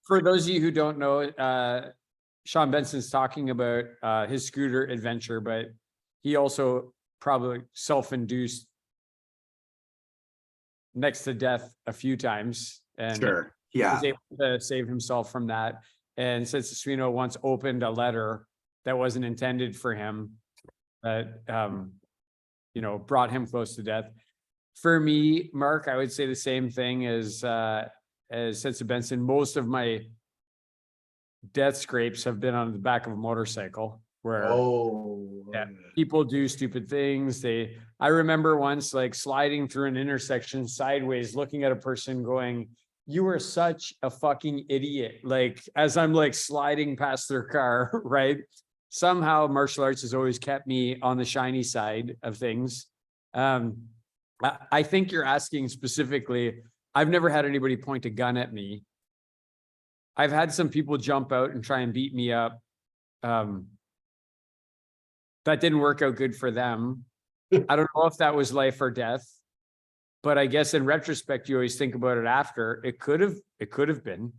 For those of you who don't know, Sean Benson's talking about his scooter adventure, but he also probably self-induced next to death a few times, and Sure. Yeah. was able to save himself from that. And since Suino once opened a letter that wasn't intended for him, that brought him close to death. For me, Mark, I would say the same thing as Sensei Benson. Most of my death scrapes have been on the back of a motorcycle, where people do stupid things. I remember once sliding through an intersection sideways, looking at a person going, "You are such a fucking idiot." As I'm sliding past their car, right? Somehow martial arts has always kept me on the shiny side of things. I think you're asking specifically, I've never had anybody point a gun at me. I've had some people jump out and try and beat me up. That didn't work out good for them. I don't know if that was life or death, but I guess in retrospect, you always think about it after. It could have been,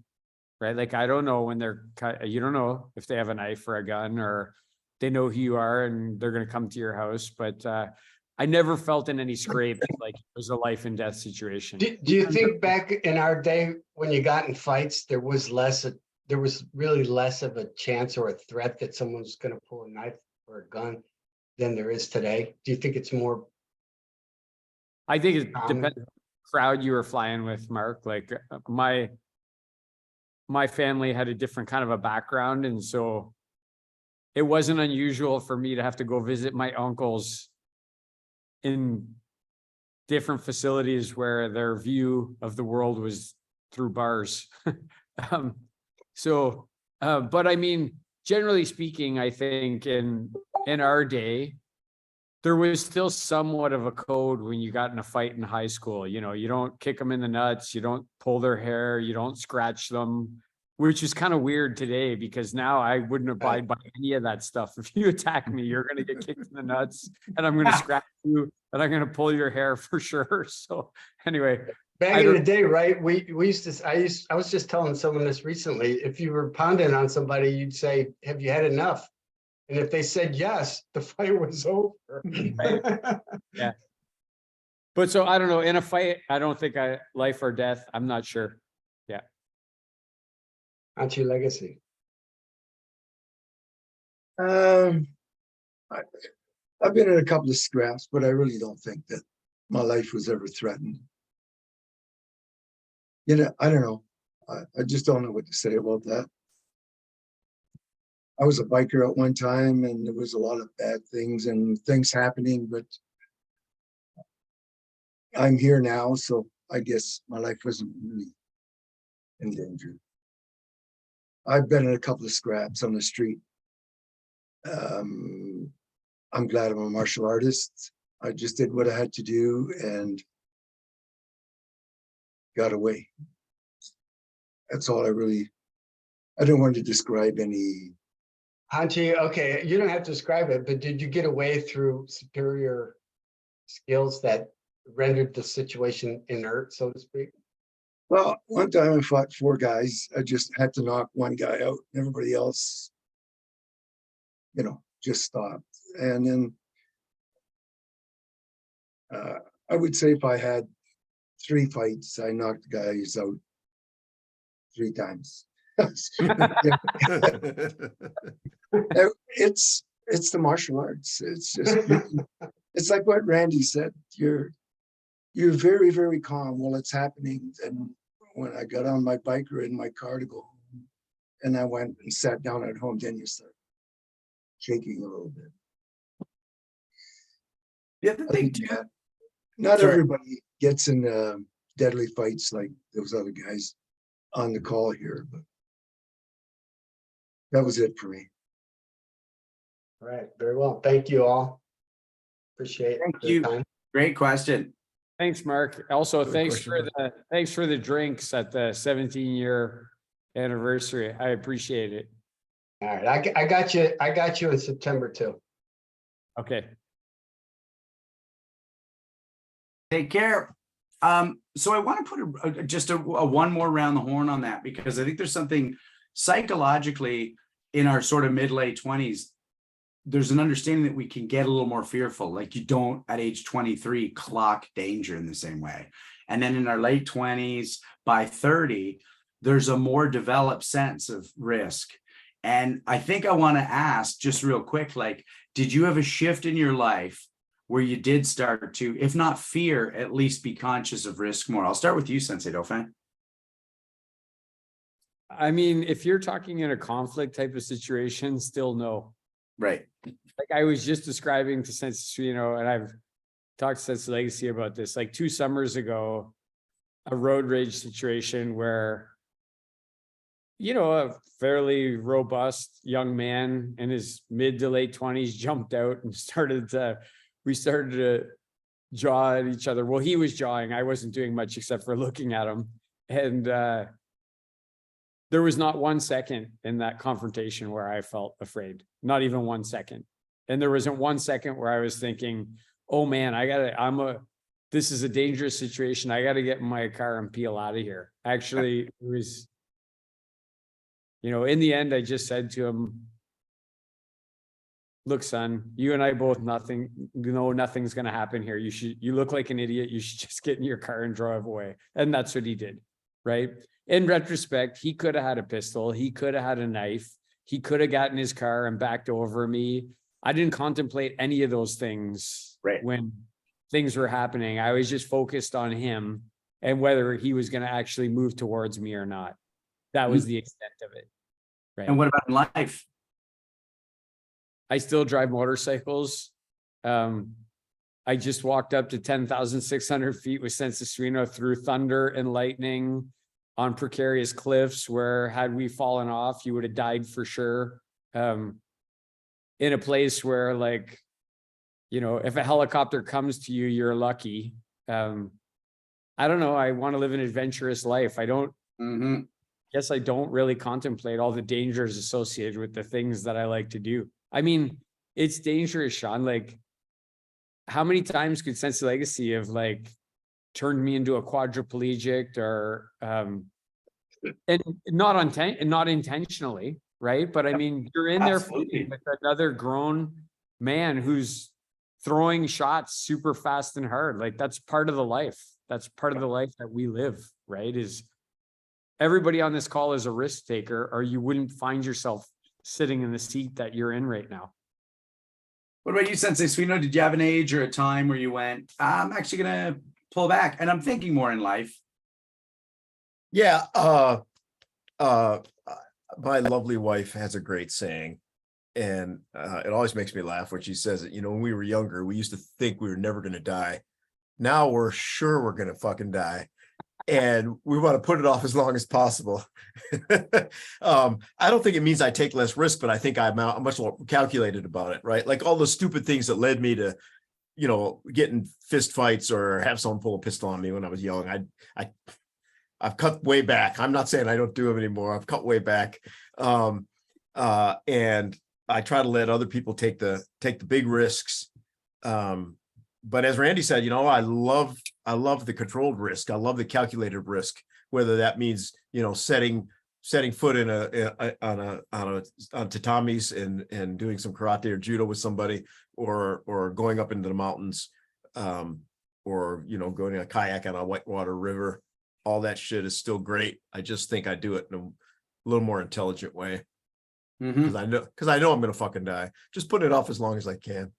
right? I don't know when you don't know if they have a knife or a gun, or they know who you are and they're going to come to your house. But I never felt in any scrape like it was a life and death situation. Do you think back in our day when you got in fights, there was really less of a chance or a threat that someone's going to pull a knife or a gun than there is today? Do you think it's more? I think it depends on the crowd you were flying with, Mark. My family had a different kind of a background, and so it wasn't unusual for me to have to go visit my uncles in different facilities where their view of the world was through bars. But I mean, generally speaking, I think in our day, there was still somewhat of a code when you got in a fight in high school. You don't kick them in the nuts, you don't pull their hair, you don't scratch them, which is kind of weird today, because now I wouldn't abide by any of that stuff. If you attack me, you're going to get kicked in the nuts, and I'm going to scratch you, and I'm going to pull your hair for sure. So anyway. Back in the day, right? We used to, I was just telling someone this recently. If you were pounding on somebody, you'd say, "Have you had enough?" And if they said yes, the fight was over. Yeah. But so I don't know, in a fight, I don't think life or death, I'm not sure. Yeah. What's your legacy? I've been in a couple of scraps, but I really don't think that my life was ever threatened. I don't know. I just don't know what to say about that. I was a biker at one time, and there was a lot of bad things and things happening, but I'm here now, so I guess my life wasn't really in danger. I've been in a couple of scraps on the street. I'm glad I'm a martial artist. I just did what I had to do and got away. That's all I don't want to describe any Hanchi, okay, you don't have to describe it, but did you get away through superior skills that rendered the situation inert, so to speak? Well, one time I fought 4 guys. I just had to knock one guy out. Everybody else, just stopped. And then I would say if I had 3 fights, I knocked guys out 3 times. It's the martial arts. It's just it's like what Randy said. You're very, very calm while it's happening. And when I got on my bike or in my car to go home, and I went and sat down at home, then you start shaking a little bit. Yeah, the thing too. Not Sorry. everybody gets in deadly fights like those other guys on the call here, but that was it for me. All right, very well. Thank you all. Appreciate Thank the you. time. Great question. Thanks, Mark. Also, Good thanks question, for the drinks at the 17-year anniversary. I appreciate it. All right, I got you in September too. Okay. Take care. So I want to put just a one more round the horn on that, because I think there's something psychologically in our sort of mid-late 20s. There's an understanding that we can get a little more fearful, like you don't at age 23 clock danger in the same way. And then in our late 20s, by 30, there's a more developed sense of risk. And I think I want to ask just real quick, like, did you have a shift in your life where you did start to, if not fear, at least be conscious of risk more? I'll start with you, Sensei Dauphin. I mean, if you're talking in a conflict type of situation, still no. Right. Like I was just describing to Sensei, and I've talked to Sensei Legacy about this, like 2 summers ago, a road rage situation where, a fairly robust young man in his mid to late 20s jumped out and we started to jaw at each other. Well, he was jawing. I wasn't doing much except for looking at him. And there was not 1 second in that confrontation where I felt afraid, not even 1 second. And there wasn't 1 second where I was thinking, oh man, this is a dangerous situation. I got to get in my car and peel out of here. Actually, it was, in the end, I just said to him, look, son, you and I both nothing's going to happen here. You look like an idiot. You should just get in your car and drive away. And that's what he did. Right. In retrospect, he could have had a pistol. He could have had a knife. He could have gotten his car and backed over me. I didn't contemplate any of those things when things were happening. I was just focused on him and whether he was going to actually move towards me or not. That was the extent of it. Right. And what about in life? I still drive motorcycles. I just walked up to 10,600 feet with Sensei Suino through thunder and lightning on precarious cliffs where had we fallen off, you would have died for sure. In a place where if a helicopter comes to you, you're lucky. I don't know. I want to live an adventurous life. I don't, guess I don't really contemplate all the dangers associated with the things that I like to do. I mean, it's dangerous, Sean. Like, how many times could Sensei Legacy have turned me into a quadriplegic or, and not intentionally, right? But I mean, you're in there with another grown man who's throwing shots super fast and hard. Like that's part of the life. That's part of the life that we live, right? Is everybody on this call is a risk taker, or you wouldn't find yourself sitting in the seat that you're in right now. What about you, Sensei Suino? Did you have an age or a time where you went, I'm actually going to pull back and I'm thinking more in life? Yeah. My lovely wife has a great saying, and it always makes me laugh when she says it. When we were younger, we used to think we were never going to die. Now we're sure we're going to fucking die. And we want to put it off as long as possible. I don't think it means I take less risk, but I think I'm much more calculated about it, right? Like all the stupid things that led me to, get in fist fights or have someone pull a pistol on me when I was young. I've cut way back. I'm not saying I don't do them anymore. I've cut way back. And I try to let other people take the big risks. But as Randy said, you know, I love the controlled risk. I love the calculated risk, whether that means, you know, setting foot in on tatamis and doing some karate or judo with somebody, or going up into the mountains, or, you know, going in a kayak on a whitewater river. All that shit is still great. I just think I do it in a little more intelligent way. Because I know I'm gonna fucking die. Just put it off as long as I can.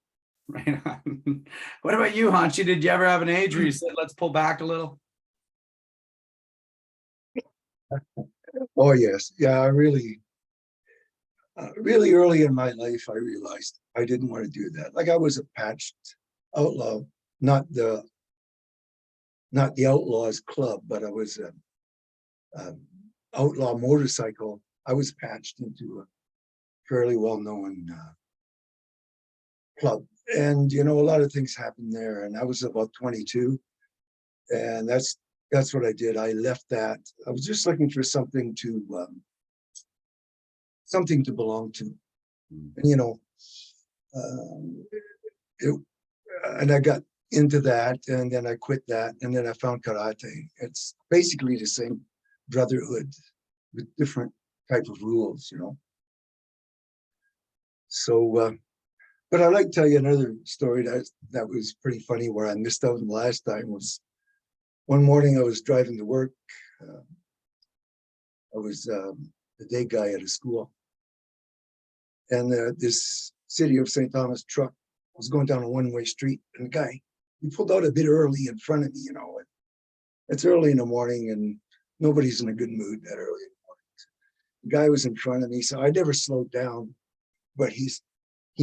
Right on. What about you, Hanshi? Did you ever have an age where you said, let's pull back a little? Oh, yes. Yeah, I really early in my life, I realized I didn't want to do that. Like, I was a patched outlaw, not the Outlaws Club, but I was a outlaw motorcycle. I was patched into a fairly well-known club. And, you know, a lot of things happened there. And I was about 22. And that's what I did. I left that. I was just looking for something to belong to. And, you know, and I got into that, and then I quit that, and then I found karate. It's basically the same brotherhood with different type of rules, you know. So, but I'd like to tell you another story that was pretty funny, where I missed out the last time. Was one morning I was driving to work. I was the day guy at a school, and this City of St. Thomas truck was going down a one-way street, and the guy, he pulled out a bit early in front of me. You know, it's early in the morning, and nobody's in a good mood that early in the morning. The guy was in front of me, so I never slowed down, but he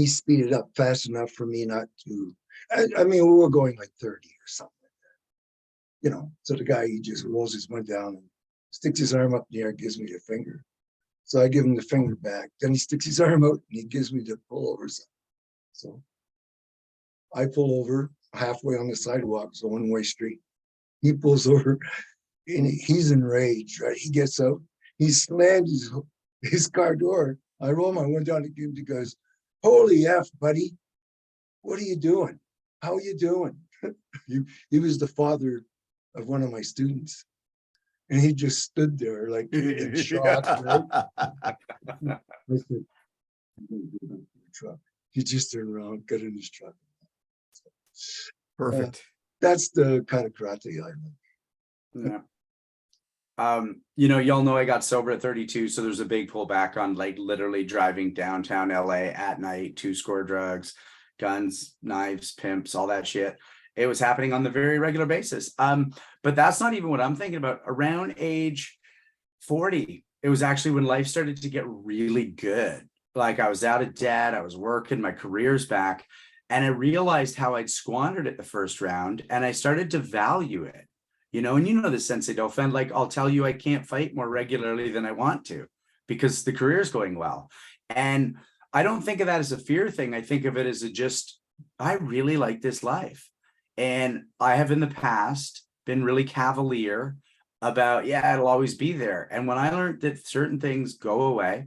speeded up fast enough for me not to. I mean, we were going like 30 or something like that, you know. So the guy, he just rolls his window down and sticks his arm up in the air, gives me the finger. So I give him the finger back. Then he sticks his arm out and he gives me the pullover. So I pull over halfway on the sidewalk. It's a one-way street. He pulls over and he's enraged, right? He gets out. He slammed his car door. I roll my window down to him. He goes, "Holy F, buddy. What are you doing? How are you doing?" He was the father of one of my students. And he just stood there like in shock, right? I said, truck. He just turned around, got in his truck. Perfect. That's the kind of karate I Yeah. You know, y'all know I got sober at 32, so there's a big pullback on like literally driving downtown LA at night, 2-score drugs, guns, knives, pimps, all that shit. It was happening on the very regular basis. But that's not even what I'm thinking about. Around age 40, it was actually when life started to get really good. Like, I was out of debt, I was working, my career's back, and I realized how I'd squandered it the first round, and I started to value it. You know, and you know the Sensei Dauphin, like, I'll tell you, I can't fight more regularly than I want to because the career's going well. And I don't think of that as a fear thing. I think of it as I really like this life. And I have in the past been really cavalier about, yeah, it'll always be there. And when I learned that certain things go away,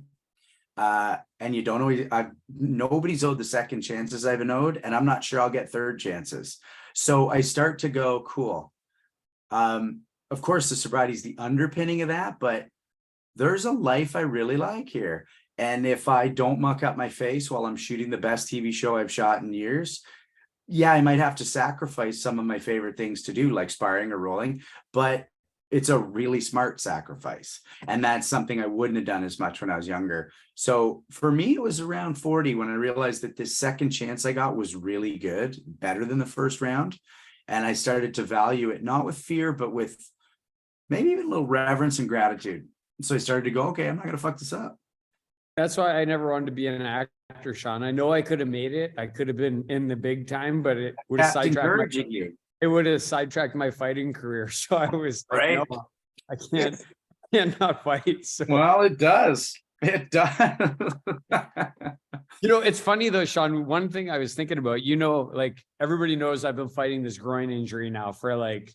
and you don't always, nobody's owed the second chances I've been owed, and I'm not sure I'll get third chances. So I start to go, cool. Of course, the sobriety is the underpinning of that, but there's a life I really like here. And if I don't muck up my face while I'm shooting the best TV show I've shot in years, yeah, I might have to sacrifice some of my favorite things to do, like sparring or rolling, but it's a really smart sacrifice. And that's something I wouldn't have done as much when I was younger. So for me, it was around 40 when I realized that this second chance I got was really good, better than the first round. And I started to value it, not with fear, but with maybe even a little reverence and gratitude. So I started to go, okay, I'm not going to fuck this up. That's why I never wanted to be an actor, Sean. I know I could have made it. I could have been in the big time, but it would have sidetracked my fighting career. So I was like, Right. no, I cannot fight. So. Well, it does. It does. You know, it's funny though, Sean, one thing I was thinking about, you know, like everybody knows I've been fighting this groin injury now for like,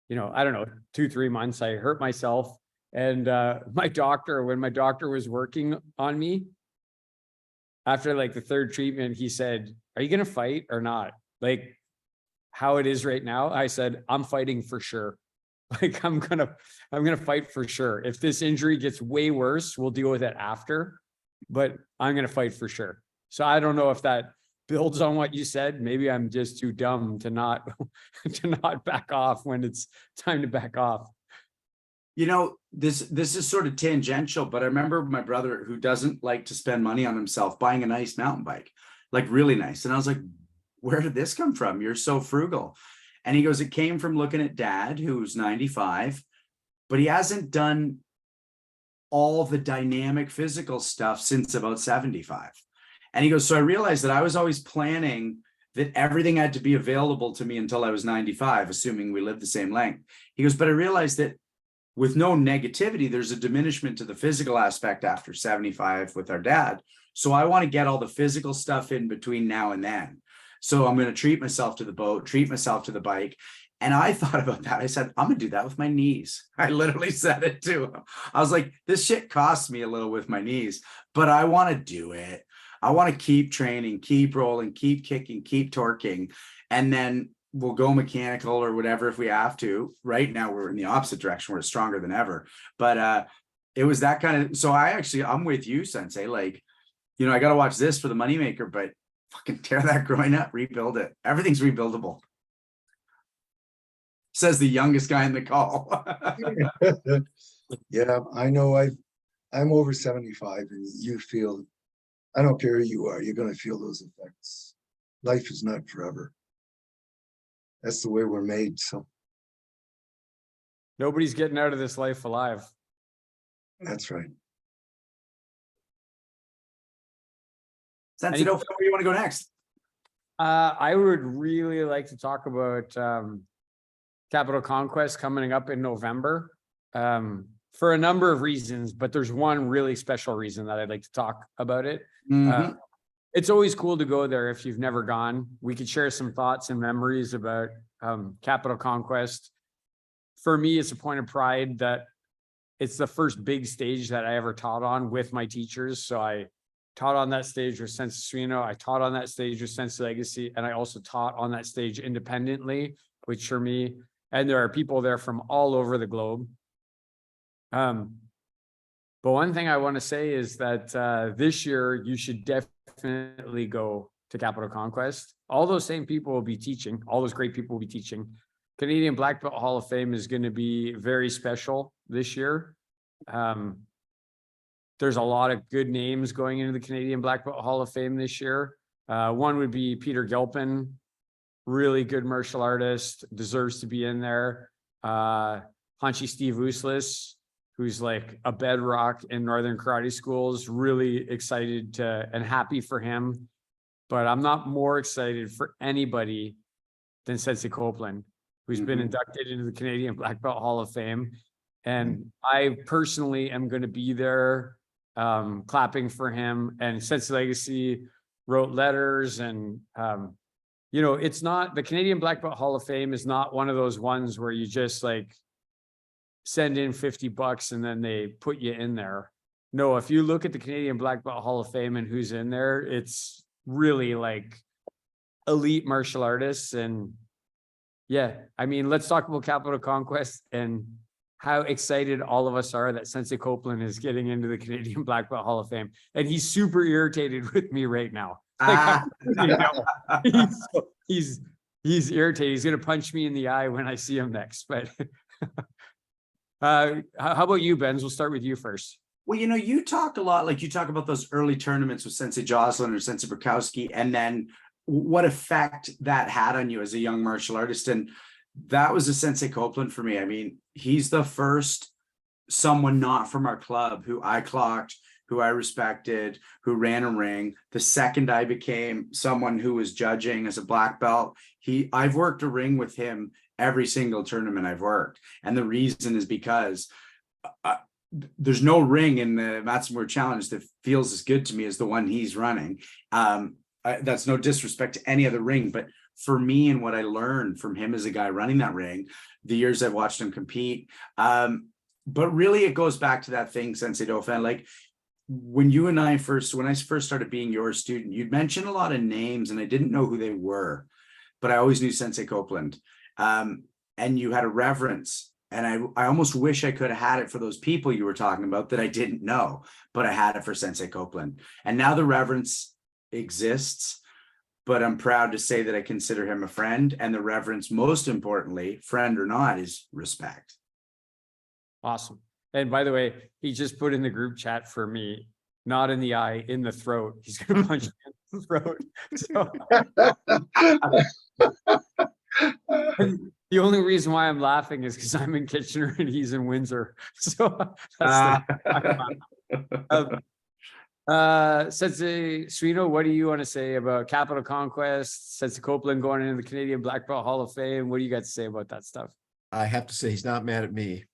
you know, I don't know, 2-3 months. I hurt myself. And when my doctor was working on me, after like the third treatment, he said, "Are you going to fight or not?" Like how it is right now. I said, "I'm fighting for sure." Like I'm going to fight for sure. If this injury gets way worse, we'll deal with it after, but I'm going to fight for sure. So I don't know if that builds on what you said. Maybe I'm just too dumb to not back off when it's time to back off. You know, this is sort of tangential, but I remember my brother, who doesn't like to spend money on himself, buying a nice mountain bike, like really nice. And I was like, where did this come from? You're so frugal. And he goes, it came from looking at dad, who's 95, but he hasn't done all the dynamic physical stuff since about 75. And he goes, so I realized that I was always planning that everything had to be available to me until I was 95, assuming we lived the same length. He goes, but I realized that with no negativity, there's a diminishment to the physical aspect after 75 with our dad. So I want to get all the physical stuff in between now and then. So I'm going to treat myself to the boat, treat myself to the bike. And I thought about that. I said, I'm going to do that with my knees. I literally said it to him. I was like, this shit costs me a little with my knees, but I want to do it. I want to keep training, keep rolling, keep kicking, keep torquing. And then we'll go mechanical or whatever if we have to. Right now, we're in the opposite direction. We're stronger than ever. But it was that kind of, so I'm with you, Sensei. Like, you know, I got to watch this for the moneymaker, but fucking tear that groin up, rebuild it. Everything's rebuildable. Says the youngest guy in the call. Yeah, I know I'm over 75 and you feel, I don't care who you are, you're gonna feel those effects. Life is not forever. That's the way we're made, so Nobody's getting out of this life alive. that's right. Sensei, where you want to go next? I would really like to talk about Capital Conquest coming up in November for a number of reasons, but there's one really special reason that I'd like to talk about it. It's always cool to go there if you've never gone. We could share some thoughts and memories about Capital Conquest. For me, it's a point of pride that it's the first big stage that I ever taught on with my teachers. So I taught on that stage with Sensei Suino. I taught on that stage with Sensei Legacy, and I also taught on that stage independently, which for me, and there are people there from all over the globe. But one thing I want to say is that this year you should definitely go to Capital Conquest. All those same people will be teaching. All those great people will be teaching. Canadian Black Belt Hall of Fame is going to be very special this year. There's a lot of good names going into the Canadian Black Belt Hall of Fame this year. One would be Peter Gilpin, really good martial artist, deserves to be in there. Hanshi Steve Uslis, who's like a bedrock in Northern karate schools, really excited to and happy for him. But I'm not more excited for anybody than Sensei Copeland, who's been inducted into the Canadian Black Belt Hall of Fame. And I personally am going to be there clapping for him. And Sensei Legacy wrote letters and you know, it's not, the Canadian Black Belt Hall of Fame is not one of those ones where you just like send in $50 and then they put you in there. No, if you look at the Canadian Black Belt Hall of Fame and who's in there, it's really like elite martial artists. And yeah, I mean, let's talk about Capital Conquest and how excited all of us are that Sensei Copeland is getting into the Canadian Black Belt Hall of Fame. And he's super irritated with me right now. Like, he's irritated. He's going to punch me in the eye when I see him next. But how about you, Benz? We'll start with you first. Well, you know, you talk a lot, like you talk about those early tournaments with Sensei Jocelyn or Sensei Burkowski, and then what effect that had on you as a young martial artist. And that was a Sensei Copeland for me. I mean, he's the first someone not from our club who I clocked, who I respected, who ran a ring. The second I became someone who was judging as a black belt, I've worked a ring with him every single tournament I've worked. And the reason is because there's no ring in the Matsumoto Challenge that feels as good to me as the one he's running. That's no disrespect to any other ring, but for me and what I learned from him as a guy running that ring, the years I've watched him compete. But really it goes back to that thing, Sensei Dauphin, like when I first started being your student, you'd mentioned a lot of names and I didn't know who they were, but I always knew Sensei Copeland. And you had a reverence. And I almost wish I could have had it for those people you were talking about that I didn't know, but I had it for Sensei Copeland. And now the reverence exists, but I'm proud to say that I consider him a friend. And the reverence, most importantly, friend or not, is respect. Awesome. And by the way, he just put in the group chat for me, not in the eye, in the throat. He's going to punch me in the throat. So the only reason why I'm laughing is because I'm in Kitchener and he's in Windsor. So that's Sensei Suino, what do you want to say about Capital Conquest, Sensei Copeland going into the Canadian Black Belt Hall of Fame? What do you got to say about that stuff? I have to say he's not mad at me.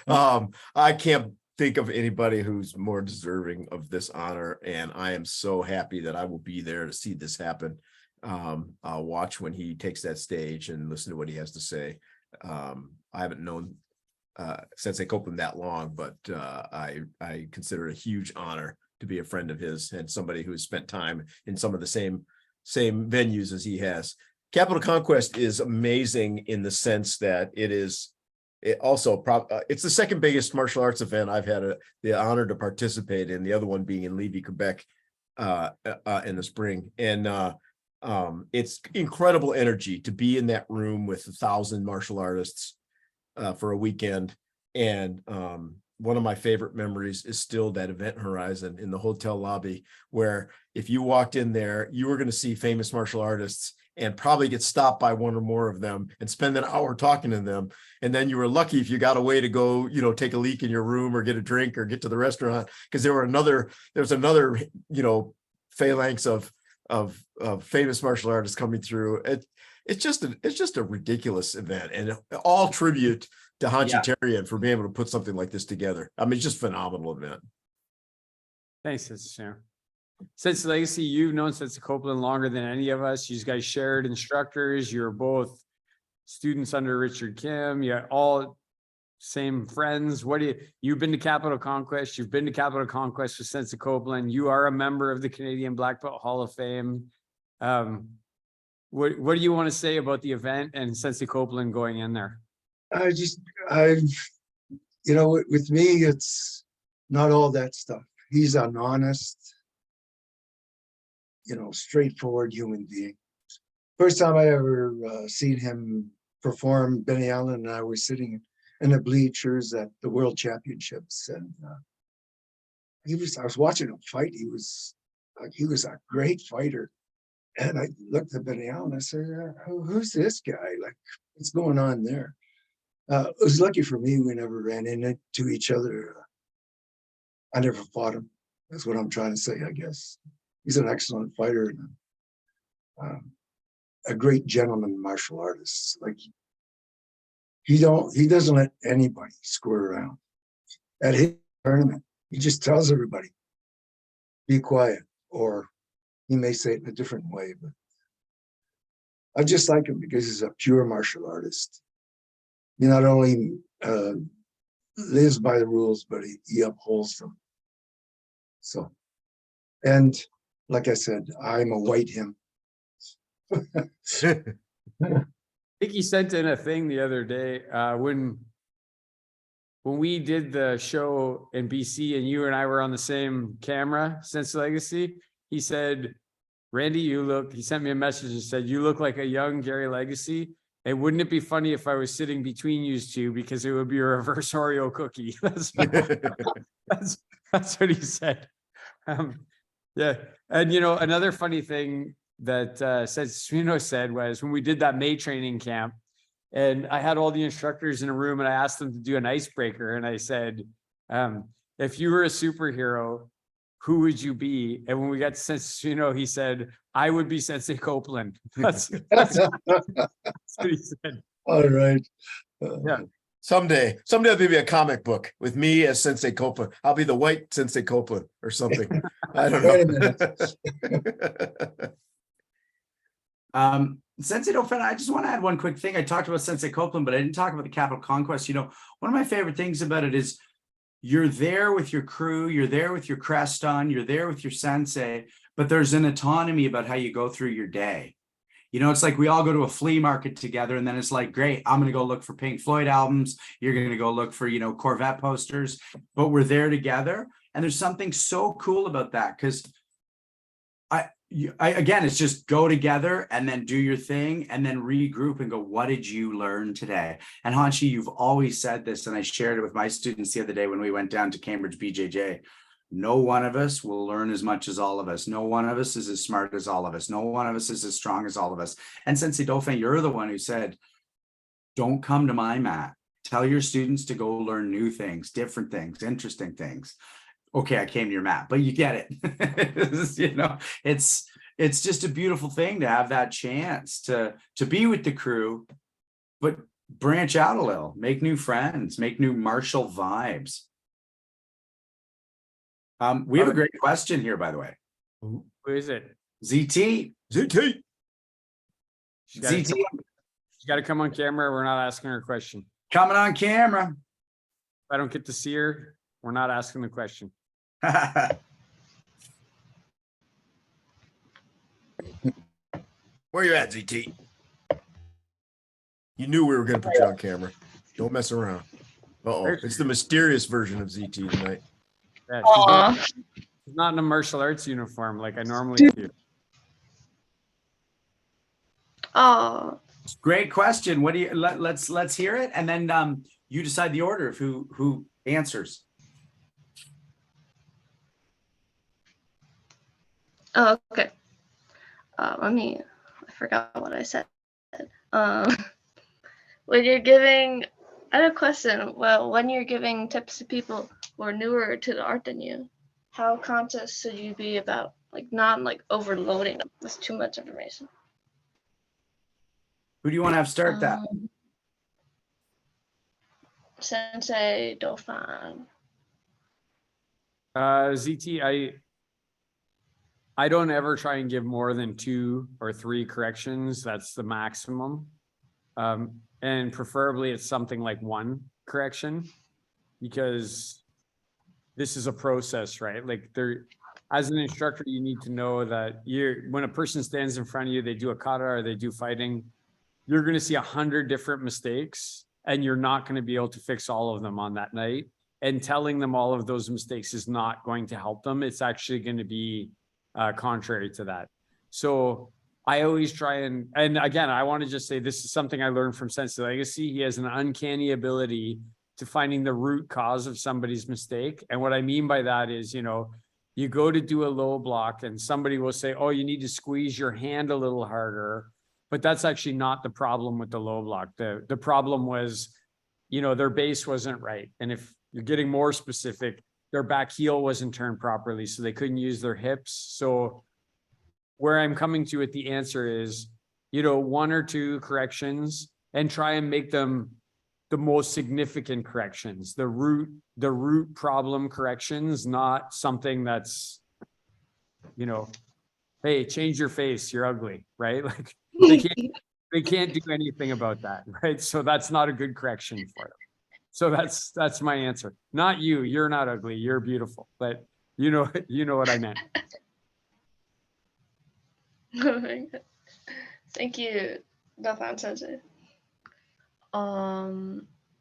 I can't think of anybody who's more deserving of this honor, and I am so happy that I will be there to see this happen. I'll watch when he takes that stage and listen to what he has to say. I haven't known Sensei Copeland that long, but I consider it a huge honor to be a friend of his and somebody who has spent time in some of the same venues as he has. Capital Conquest is amazing in the sense that it's the second biggest martial arts event I've had the honor to participate in, the other one being in Lévis, Quebec in the spring. And it's incredible energy to be in that room with 1,000 martial artists for a weekend. And one of my favorite memories is still that event horizon in the hotel lobby, where if you walked in there, you were going to see famous martial artists and probably get stopped by one or more of them and spend an hour talking to them. And then you were lucky if you got away to go, take a leak in your room or get a drink or get to the restaurant, because there was another, phalanx of famous martial artists coming through. It's just a ridiculous event, and all tribute to Hanchi for being able to put something like this together. I mean, it's just a phenomenal event. Thanks, Sensei. Sensei Legacy, you've known Sensei Copeland longer than any of us. You guys shared instructors. You're both students under Richard Kim. You're all same friends. You've been to Capital Conquest. You've been to Capital Conquest with Sensei Copeland. You are a member of the Canadian Black Belt Hall of Fame. What do you want to say about the event and Sensei Copeland going in there? with me, it's not all that stuff. He's an honest, straightforward human being. First time I ever seen him perform, Benny Allen and I were sitting in the bleachers at the World Championships, and I was watching him fight. He was a great fighter. And I looked at Benny Allen and I said, who's this guy? Like, what's going on there? It was lucky for me we never ran into each other. I never fought him. That's what I'm trying to say, I guess. He's an excellent fighter and a great gentleman martial artist. Like, he doesn't let anybody square around. At his tournament, he just tells everybody, be quiet, or he may say it in a different way, but I just like him because he's a pure martial artist. He not only lives by the rules, but he upholds them. So, and like I said, I'm a white him. I think he sent in a thing the other day when we did the show in BC and you and I were on the same camera, Sensei Legacy. He said, Randy, he sent me a message and said, you look like a young Gary Legacy. And wouldn't it be funny if I was sitting between you two, because it would be a reverse Oreo cookie? That's what he said. Yeah. And, another funny thing that Suino said was when we did that May training camp, and I had all the instructors in a room and I asked them to do an icebreaker. And I said, if you were a superhero, who would you be? And when we got to Sensei Suino, he said, I would be Sensei Copeland. That's what he said. All right. Yeah. Someday there'll be a comic book with me as Sensei Copeland. I'll be the white Sensei Copeland or something. I don't know. Sensei Dauphin, I just want to add one quick thing. I talked about Sensei Copeland, but I didn't talk about the Capital Conquest. One of my favorite things about it is you're there with your crew, you're there with your crest on, you're there with your sensei, but there's an autonomy about how you go through your day. You know, it's like we all go to a flea market together, and then it's like, great, I'm going to go look for Pink Floyd albums. You're going to go look for, you know, Corvette posters, but we're there together. And there's something so cool about that, because again, it's just go together and then do your thing and then regroup and go, what did you learn today? And Hanshi, you've always said this, and I shared it with my students the other day when we went down to Cambridge BJJ. No one of us will learn as much as all of us. No one of us is as smart as all of us. No one of us is as strong as all of us. And Sensei Dauphin, you're the one who said, don't come to my mat. Tell your students to go learn new things, different things, interesting things. Okay, I came to your mat, but you get it. You know, it's just a beautiful thing to have that chance to be with the crew, but branch out a little, make new friends, make new martial vibes. We have a great question here, by the way. Who is it? ZT. ZT. ZT. She's got to come on camera. We're not asking her a question. Coming on camera. If I don't get to see her, we're not asking the question. Where you at, ZT? You knew we were going to put you on camera. Don't mess around. Uh-oh. It's the mysterious version of ZT tonight. Yeah, she's not in a martial arts uniform like I normally do. Oh, Great question. What do you let's hear it, and then you decide the order of who answers. oh, okay. I forgot what I said. When you're giving, I had a question. Well, when you're giving tips to people who are newer to the art than you, how conscious should you be about not overloading them with too much information? Who do you want to have start that? Sensei Dauphin. ZT, I don't ever try and give more than 2 or 3 corrections. That's the maximum. And preferably it's something like 1 correction, because this is a process, right? Like as an instructor, you need to know that when a person stands in front of you, they do a kata or they do fighting, you're going to see 100 different mistakes, and you're not going to be able to fix all of them on that night. And telling them all of those mistakes is not going to help them. It's actually going to be contrary to that. So I always try and again, I want to just say this is something I learned from Sensei Legacy. He has an uncanny ability to finding the root cause of somebody's mistake. And what I mean by that is, you go to do a low block and somebody will say, oh, you need to squeeze your hand a little harder. But that's actually not the problem with the low block. The problem was, their base wasn't right. And if you're getting more specific, their back heel wasn't turned properly, so they couldn't use their hips. So where I'm coming to with the answer is, 1 or 2 corrections, and try and make them the most significant corrections, the root problem corrections, not something that's, hey, change your face, you're ugly, right? Like they can't do anything about that, right? So that's not a good correction for them. So that's my answer. Not you. You're not ugly. You're beautiful. But you know what I meant. Thank you, Dauphin Sensei.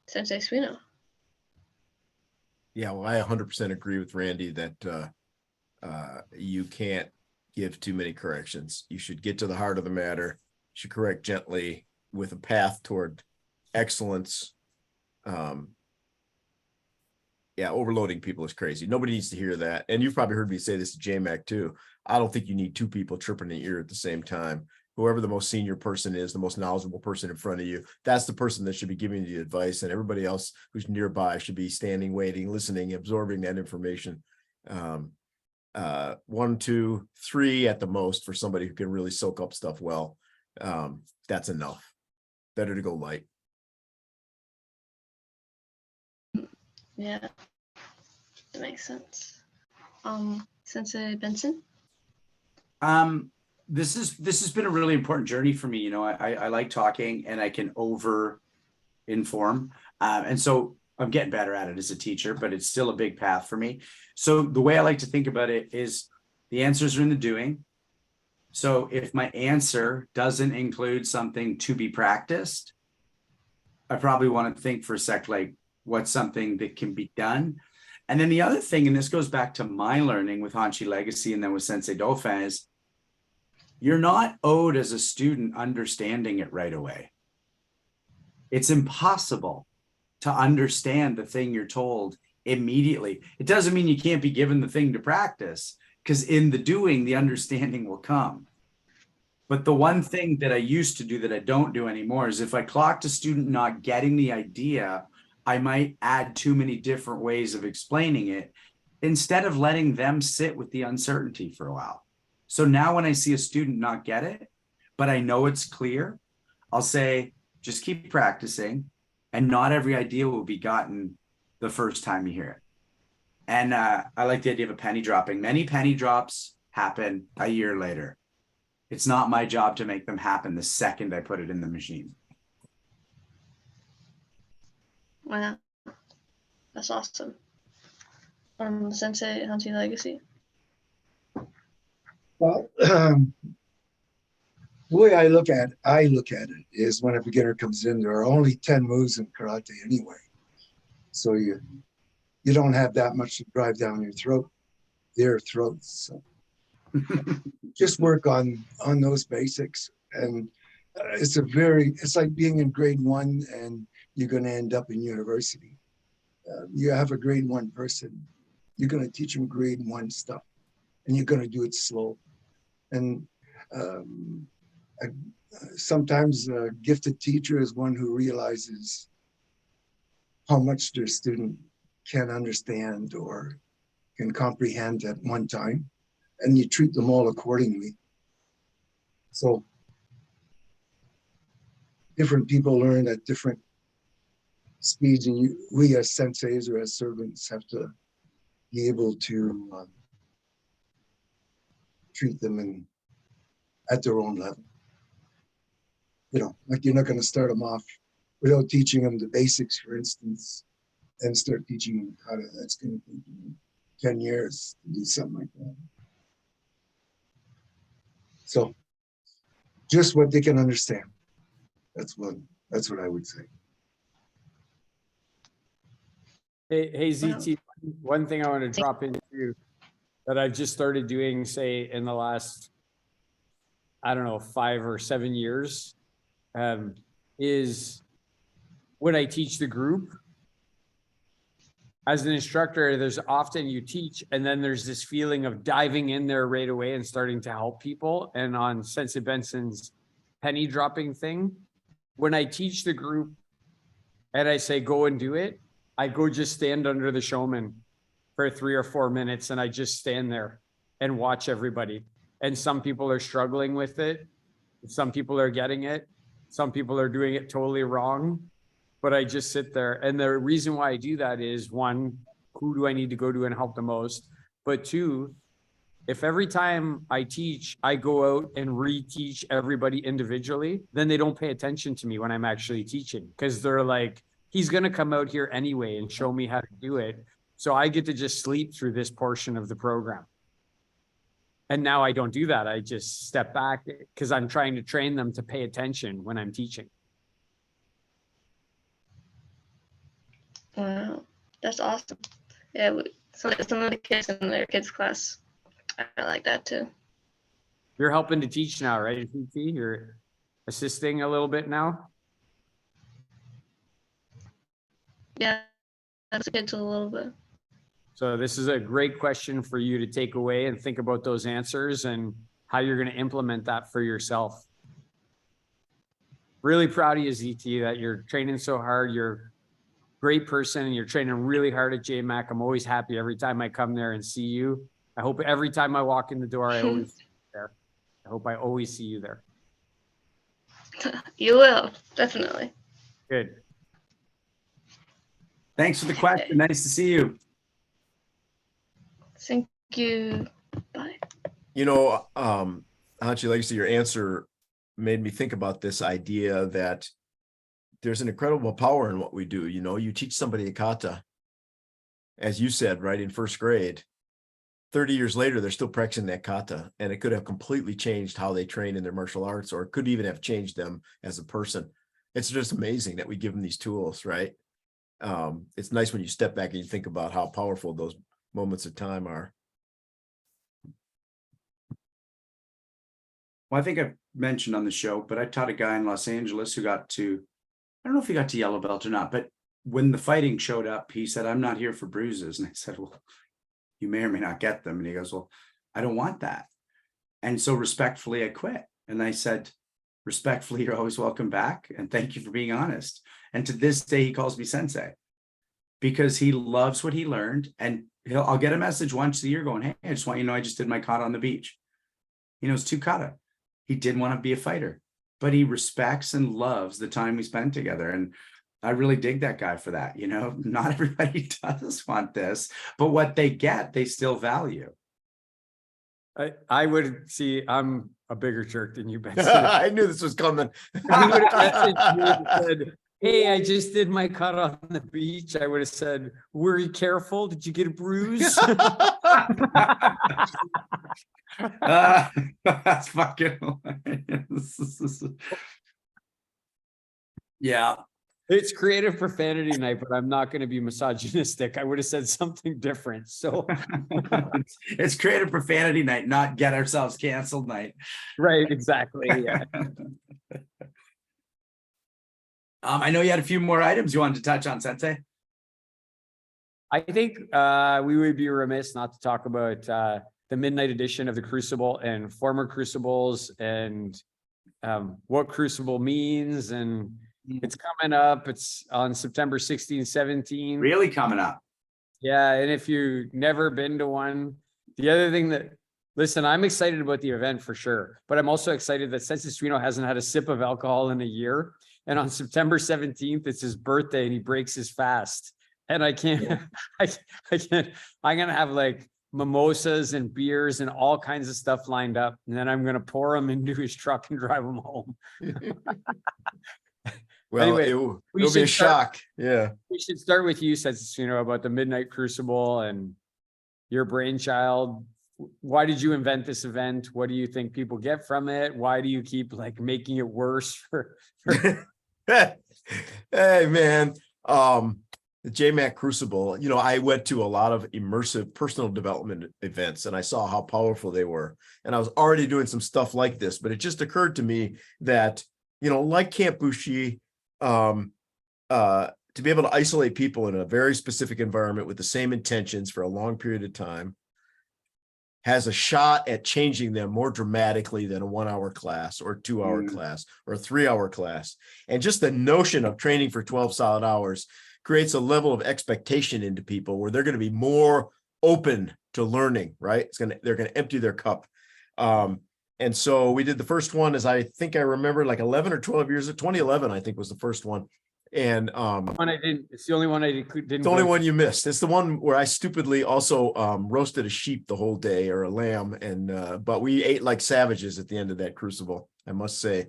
Sensei Suino. Yeah, well, I 100% agree with Randy that you can't give too many corrections. You should get to the heart of the matter. You should correct gently with a path toward excellence. Yeah, overloading people is crazy. Nobody needs to hear that. And you've probably heard me say this to JMac too. I don't think you need 2 people chirping in your ear at the same time. Whoever the most senior person is, the most knowledgeable person in front of you, that's the person that should be giving you the advice, and everybody else who's nearby should be standing, waiting, listening, absorbing that information. 1, 2, 3 at the most for somebody who can really soak up stuff well. That's enough. Better to go light. Yeah, that makes sense. Sensei Benson. This has been a really important journey for me. I like talking, and I can over inform. And so I'm getting better at it as a teacher, but it's still a big path for me. So the way I like to think about it is the answers are in the doing. So if my answer doesn't include something to be practiced, I probably want to think for a sec, like what's something that can be done. And then the other thing, and this goes back to my learning with Hanshi Legacy and then with Sensei Dauphin, is you're not owed as a student understanding it right away. It's impossible to understand the thing you're told immediately. It doesn't mean you can't be given the thing to practice, because in the doing, the understanding will come. But the one thing that I used to do that I don't do anymore is if I clocked a student not getting the idea, I might add too many different ways of explaining it instead of letting them sit with the uncertainty for a while. So now when I see a student not get it, but I know it's clear, I'll say, just keep practicing, and not every idea will be gotten the first time you hear it. And I like the idea of a penny dropping. Many penny drops happen a year later. It's not my job to make them happen the second I put it in the machine. Wow, that's awesome. Sensei Hanshi Legacy. Well, the way I look at it is when a beginner comes in, there are only 10 moves in karate anyway. So you don't have that much to drive down their throats. So just work on those basics. And it's like being in grade 1 and you're going to end up in university. You have a grade 1 person, you're going to teach them grade 1 stuff, and you're going to do it slow. And sometimes a gifted teacher is one who realizes how much their student can understand or can comprehend at one time, and you treat them all accordingly. So different people learn at different speeds, and we as senseis or as servants have to be able to treat them at their own level. You know, like you're not going to start them off without teaching them the basics, for instance, and start teaching them how to, that's going to take them 10 years to do something like that. So just what they can understand. That's what I would say. Hey, ZT, one thing I want to drop into that I've just started doing, say, in the last, I don't know, 5 or 7 years, is when I teach the group. As an instructor, there's often you teach, and then there's this feeling of diving in there right away and starting to help people. And on Sensei Benson's penny dropping thing, when I teach the group and I say, go and do it, I go just stand under the showman for 3 or 4 minutes, and I just stand there and watch everybody. And some people are struggling with it. Some people are getting it. Some people are doing it totally wrong, but I just sit there. And the reason why I do that is, 1, who do I need to go to and help the most? But 2, if every time I teach, I go out and reteach everybody individually, then they don't pay attention to me when I'm actually teaching, because they're like, he's going to come out here anyway and show me how to do it. So I get to just sleep through this portion of the program. And now I don't do that. I just step back because I'm trying to train them to pay attention when I'm teaching. Wow, that's awesome. Yeah, some of the kids in their kids' class, I like that too. You're helping to teach now, right, ZT? You're assisting a little bit now? Yeah, that's the kids a little bit. So this is a great question for you to take away and think about those answers and how you're going to implement that for yourself. Really proud of you, ZT, that you're training so hard. You're a great person and you're training really hard at JMAC. I'm always happy every time I come there and see you. I hope every time I walk in the door, I always see you there. I hope I always see you there. You will, definitely. Good. Thanks for the question. Nice to see you. Thank you. Bye. You know, Hanshi Legacy, your answer made me think about this idea that there's an incredible power in what we do. You know, you teach somebody a kata, as you said, right, in first grade. 30 years later, they're still practicing that kata, and it could have completely changed how they train in their martial arts, or it could even have changed them as a person. It's just amazing that we give them these tools, right? It's nice when you step back and you think about how powerful those moments of time are. Well, I think I've mentioned on the show, but I taught a guy in Los Angeles who got to, I don't know if he got to yellow belt or not, but when the fighting showed up, he said, "I'm not here for bruises." And I said, "Well, you may or may not get them." And he goes, "Well, I don't want that." And so respectfully, I quit. And I said, "Respectfully, you're always welcome back. And thank you for being honest." And to this day, he calls me sensei because he loves what he learned. And I'll get a message once a year going, "Hey, I just want you to know I just did my kata on the beach." He knows 2 kata. He didn't want to be a fighter, but he respects and loves the time we spent together. And I really dig that guy for that. You know, not everybody does want this, but what they get, they still value. I would see, I'm a bigger jerk than you, Ben. I knew this was coming. If he would have messaged me and said, "Hey, I just did my cut on the beach," I would have said, "Were you careful? Did you get a bruise?" That's fucking hilarious. Yeah. It's creative profanity night, but I'm not going to be misogynistic. I would have said something different. So, It's creative profanity night, not get ourselves canceled night. right, exactly. Yeah. I know you had a few more items you wanted to touch on, Sensei. I think we would be remiss not to talk about the midnight edition of the Crucible and former Crucibles and what Crucible means. And it's coming up. It's on September 16, 17. Really coming up. Yeah. And if you've never been to one, the other thing that, listen, I'm excited about the event for sure, but I'm also excited that Sensei Suino hasn't had a sip of alcohol in a year. And on September 17th, it's his birthday and he breaks his fast. And I can't, I can't, I'm going to have like mimosas and beers and all kinds of stuff lined up. And then I'm going to pour them into his truck and drive him home. Well, Anyway, it'll be a shock. Yeah. We should start with you, Sensei Suino, about the Midnight Crucible and your brainchild. Why did you invent this event? What do you think people get from it? Why do you keep like making it worse for... Hey man, the JMAC Crucible, you know, I went to a lot of immersive personal development events and I saw how powerful they were. And I was already doing some stuff like this, but it just occurred to me that, you know, like Camp Bushi, to be able to isolate people in a very specific environment with the same intentions for a long period of time has a shot at changing them more dramatically than a 1 hour class or 2 hour class or a 3 hour class. And just the notion of training for 12 solid hours creates a level of expectation into people where they're going to be more open to learning, right? They're going to empty their cup. And so we did the first one, as I think I remember, like 11 or 12 years, 2011, I think was the first one. And it's the only one I didn't. It's the only one you missed. It's the one where I stupidly also roasted a sheep the whole day, or a lamb, and but we ate like savages at the end of that Crucible, I must say.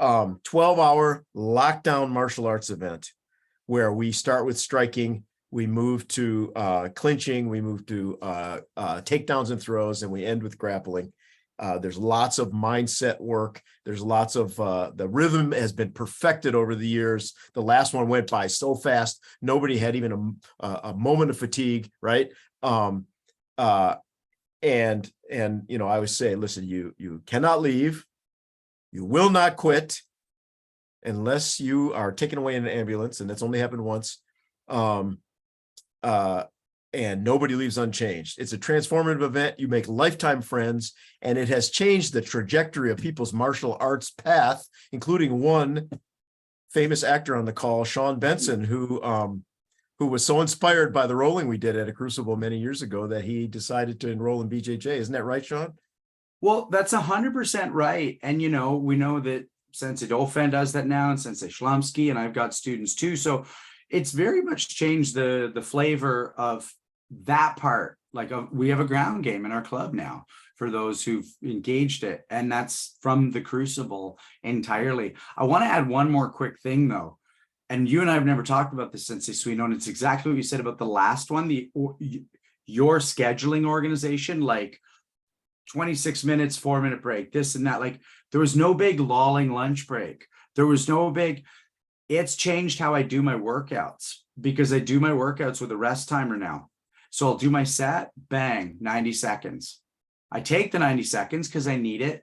12-hour lockdown martial arts event where we start with striking, we move to clinching, we move to takedowns and throws, and we end with grappling. There's lots of mindset work. There's lots of the rhythm has been perfected over the years. The last one went by so fast. Nobody had even a moment of fatigue, right? And you know, I would say, listen, you cannot leave. You will not quit unless you are taken away in an ambulance, and that's only happened once. And nobody leaves unchanged. It's a transformative event. You make lifetime friends, and it has changed the trajectory of people's martial arts path, including one famous actor on the call, Sean Benson, who was so inspired by the rolling we did at a Crucible many years ago that he decided to enroll in BJJ. Isn't that right, Sean? Well, that's 100% right. And, you know, we know that Sensei Dolphin does that now, and Sensei Shlomsky, and I've got students too. So it's very much changed the flavor of that part. Like we have a ground game in our club now for those who've engaged it, and that's from the Crucible entirely. I want to add one more quick thing though. and you and I have never talked about this, Sensei Suino, and it's exactly what you said about the last one, your scheduling organization, like 26 minutes, 4-minute break, this and that. Like there was no big lolling lunch break. There was no big, it's changed how I do my workouts because I do my workouts with a rest timer now. So I'll do my set, bang, 90 seconds. I take the 90 seconds because I need it,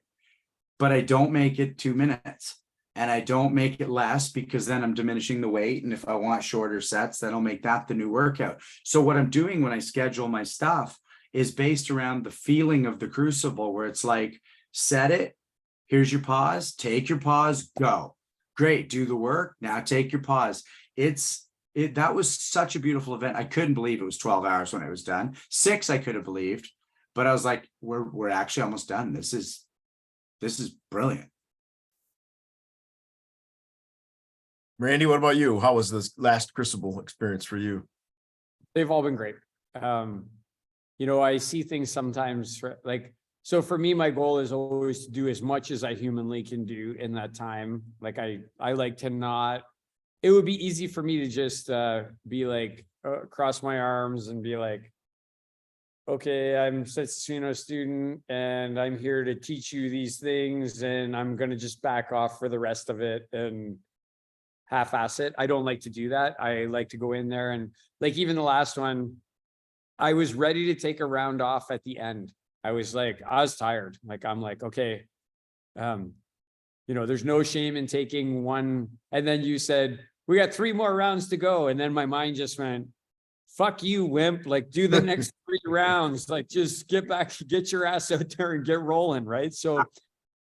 but I don't make it 2 minutes. And I don't make it less because then I'm diminishing the weight. And if I want shorter sets, then I'll make that the new workout. So what I'm doing when I schedule my stuff is based around the feeling of the crucible, where it's like, set it, here's your pause, take your pause, go. Great, do the work, now take your pause. That was such a beautiful event. I couldn't believe it was 12 hours when it was done. 6 I could have believed, but I was like, we're actually almost done. This is brilliant. Randy, what about you? How was this last Crucible experience for you? They've all been great. You know, I see things sometimes like, so for me, my goal is always to do as much as I humanly can do in that time. Like I like to not, it would be easy for me to just be like, cross my arms and be like, okay, I'm Sensei Suino student and I'm here to teach you these things and I'm going to just back off for the rest of it and half-ass it. I don't like to do that. I like to go in there and like even the last one, I was ready to take a round off at the end. I was tired. Like, I'm like, okay, you know, there's no shame in taking one. And then you said, we got 3 more rounds to go. And then my mind just went, fuck you, wimp, like do the next 3 rounds, like just get your ass out there and get rolling. Right. So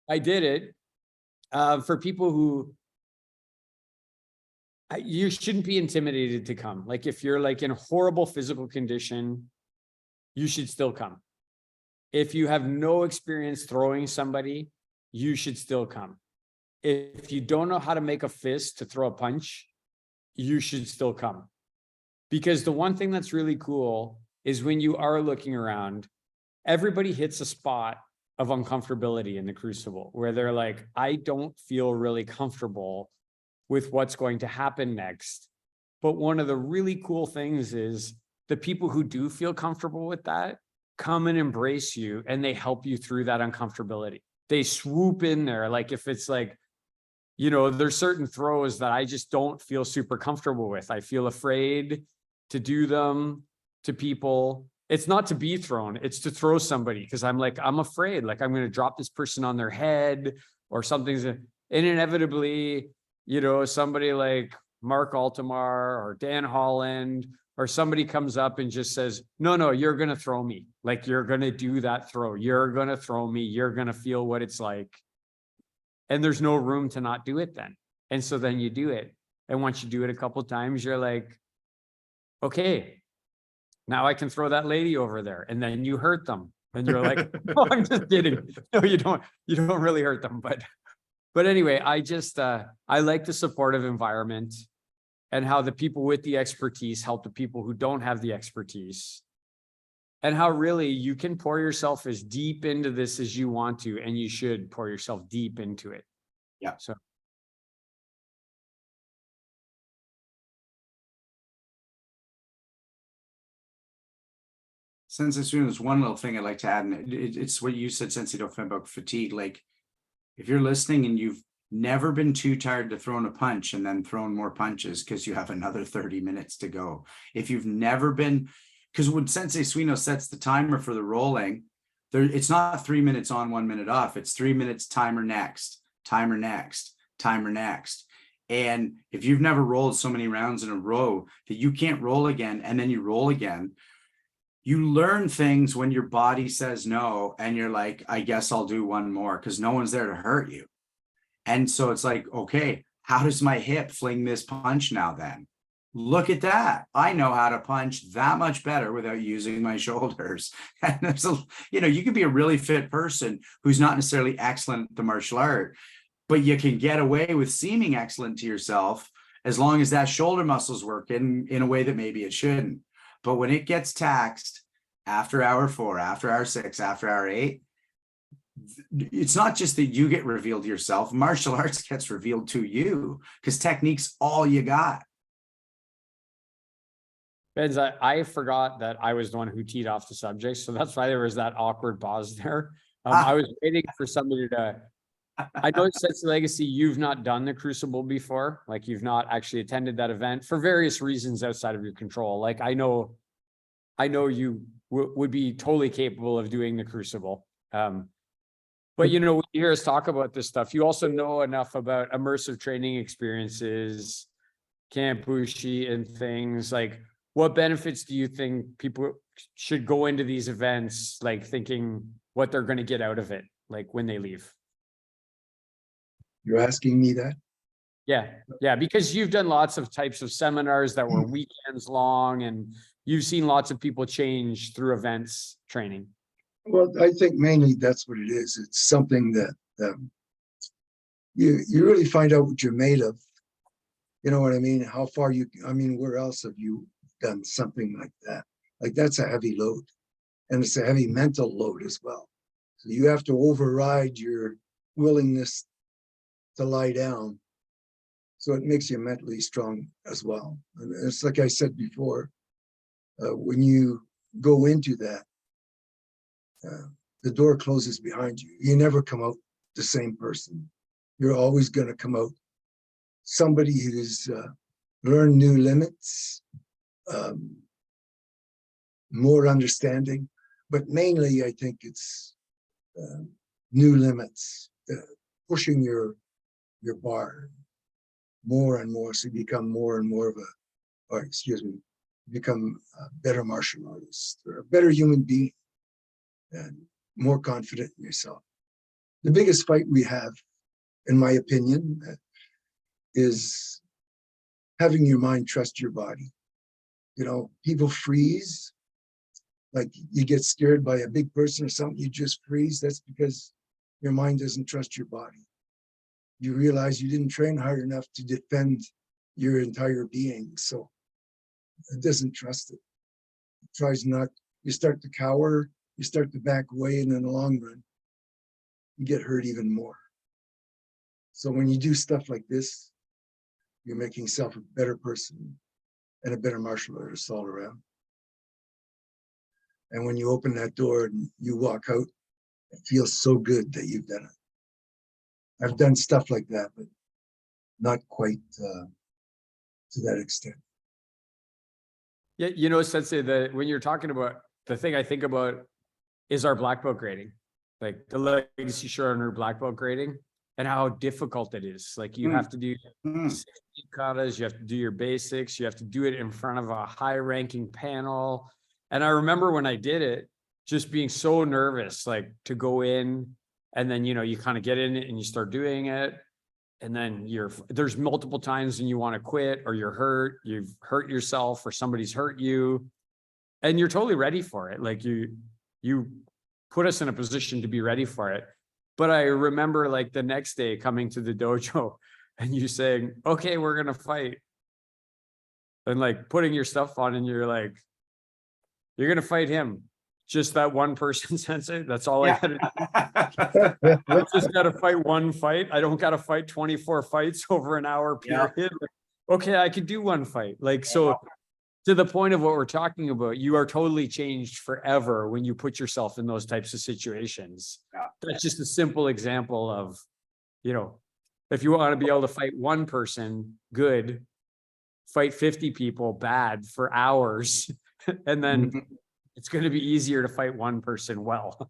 I did it. For people who, you shouldn't be intimidated to come. Like if you're like in horrible physical condition, you should still come. If you have no experience throwing somebody, you should still come. If you don't know how to make a fist to throw a punch, you should still come. Because the one thing that's really cool is when you are looking around, everybody hits a spot of uncomfortability in the crucible where they're like, I don't feel really comfortable with what's going to happen next. But one of the really cool things is the people who do feel comfortable with that come and embrace you and they help you through that uncomfortability. They swoop in there. Like if it's like, you know, there's certain throws that I just don't feel super comfortable with. I feel afraid to do them to people. It's not to be thrown, it's to throw somebody because I'm like, I'm afraid, like I'm going to drop this person on their head or something's, and inevitably, you know, somebody like Mark Altamar or Dan Holland or somebody comes up and just says, no, you're going to throw me. Like you're going to do that throw. You're going to throw me. You're going to feel what it's like. And there's no room to not do it then. And so then you do it. And once you do it a couple of times, you're like, okay, now I can throw that lady over there. And then you hurt them. And you're like, oh, I'm just kidding. No, you don't really hurt them. But anyway, I like the supportive environment and how the people with the expertise help the people who don't have the expertise. And how really you can pour yourself as deep into this as you want to, and you should pour yourself deep into it. Yeah. So. Sensei Suino, there's one little thing I'd like to add, and it's what you said, Sensei Dauphin, about fatigue. Like, if you're listening and you've never been too tired to throw in a punch and then thrown more punches because you have another 30 minutes to go. If you've never been, because when Sensei Suino sets the timer for the rolling, it's not 3 minutes on, 1 minute off. It's 3 minutes, timer next, timer next, timer next. And if you've never rolled so many rounds in a row that you can't roll again, and then you roll again, you learn things when your body says no, and you're like, I guess I'll do one more because no one's there to hurt you. And so it's like, okay, how does my hip fling this punch now then? Look at that. I know how to punch that much better without using my shoulders. And there's you can be a really fit person who's not necessarily excellent at the martial art, but you can get away with seeming excellent to yourself as long as that shoulder muscle's working in a way that maybe it shouldn't. But when it gets taxed after hour 4, after hour 6, after hour 8, it's not just that you get revealed to yourself, martial arts gets revealed to you because technique's all you got. Benz, I forgot that I was the one who teed off the subject, so that's why there was that awkward pause there. I was waiting for somebody to. I know Sets of Legacy, you've not done the Crucible before, like you've not actually attended that event for various reasons outside of your control. Like I know you would be totally capable of doing the Crucible. But you know, when you hear us talk about this stuff, you also know enough about immersive training experiences, Camp Bushi and things like. What benefits do you think people should go into these events, like thinking what they're going to get out of it, like when they leave? You're asking me that? Yeah, because you've done lots of types of seminars that were weekends long, and you've seen lots of people change through events training. Well, I think mainly that's what it is. It's something that you really find out what you're made of. You know what I mean? How far where else have you done something like that? Like that's a heavy load, and it's a heavy mental load as well. So you have to override your willingness to lie down. So it makes you mentally strong as well. And it's like I said before, when you go into that, the door closes behind you. You never come out the same person. You're always going to come out somebody who's learned new limits, more understanding, but mainly I think it's new limits, pushing your bar more and more, so you become more and more of become a better martial artist or a better human being and more confident in yourself. The biggest fight we have, in my opinion, is having your mind trust your body. You know, people freeze, like you get scared by a big person or something, you just freeze. That's because your mind doesn't trust your body. You realize you didn't train hard enough to defend your entire being, so it doesn't trust it. It tries not, you start to cower, you start to back away, and in the long run, you get hurt even more. So when you do stuff like this, you're making yourself a better person and a better martial artist all around. And when you open that door and you walk out, it feels so good that you've done it. I've done stuff like that, but not quite to that extent. Yeah, you know, Sensei, that when you're talking about the thing I think about is our black belt grading, like the legacy showrunner black belt grading, and how difficult it is. Like you have to do 16 katas, you have to do your basics, you have to do it in front of a high-ranking panel. And I remember when I did it, just being so nervous, like to go in, and then, you know, you kind of get in it and you start doing it. And then there's multiple times when you want to quit, or you're hurt, you've hurt yourself, or somebody's hurt you, and you're totally ready for it. Like you put us in a position to be ready for it. But I remember like the next day coming to the dojo and you saying, okay, we're going to fight. And like putting your stuff on, and you're like, you're going to fight him. Just that one person, Sensei. That's all I got to do. I just got to fight one fight. I don't got to fight 24 fights over an hour period. Okay, I could do one fight. Like, so to the point of what we're talking about, you are totally changed forever when you put yourself in those types of situations. That's just a simple example of, you know, if you want to be able to fight one person good, fight 50 people bad for hours, and then it's going to be easier to fight one person well.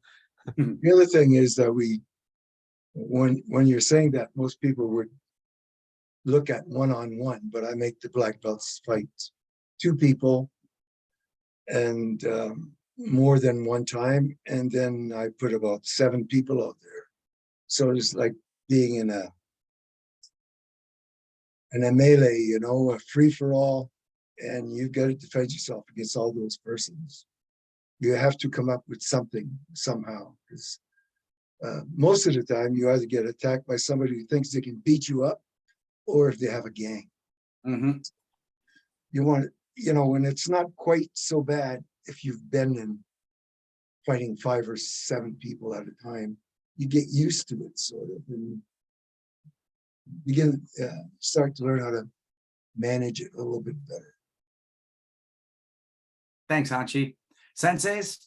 The other thing is that when you're saying that, most people would look at one-on-one, but I make the black belts fight two people and more than one time. And then I put about 7 people out there. So it's like being in a melee, you know, a free for all, and you've got to defend yourself against all those persons. You have to come up with something somehow, because most of the time you either get attacked by somebody who thinks they can beat you up, or if they have a gang. You want, you know, and it's not quite so bad if you've been in fighting 5 or 7 people at a time. you get used to it sort of, and begin start to learn how to manage it a little bit better. Thanks, Hanchi. Senseis,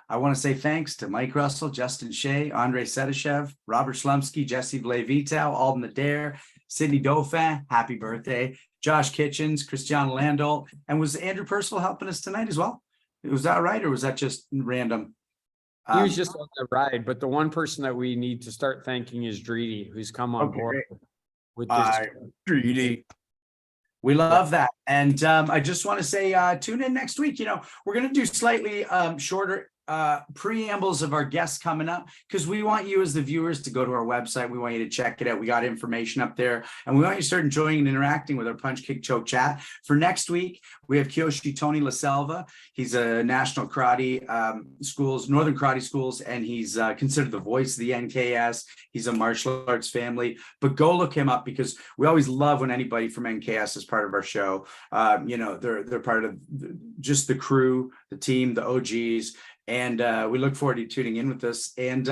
I want to say thanks to Mike Russell, Justin Shea, Andrei Sedashev, Robert Slumsky, Jesse Vitow, Alden Adair, Sydney Dauphin, happy birthday, Josh Kitchens, Christian Landol, and was Andrew Percival helping us tonight as well? Was that right, or was that just random? He was just on the ride, but the one person that we need to start thanking is Dreedy, who's come on board with this. Dreedy. We love that. And I just want to say, tune in next week. You know, we're going to do slightly shorter preambles of our guests coming up, because we want you as the viewers to go to our website. We want you to check it out. We got information up there, and we want you to start enjoying and interacting with our Punch, Kick, Choke chat. For next week, we have Kyoshi Tony LaSelva. He's a national karate schools, Northern Karate Schools, and he's considered the voice of the NKS. He's a martial arts family, but go look him up, because we always love when anybody from NKS is part of our show. You know, they're part of just the crew, the team, the OGs. And we look forward to tuning in with us. And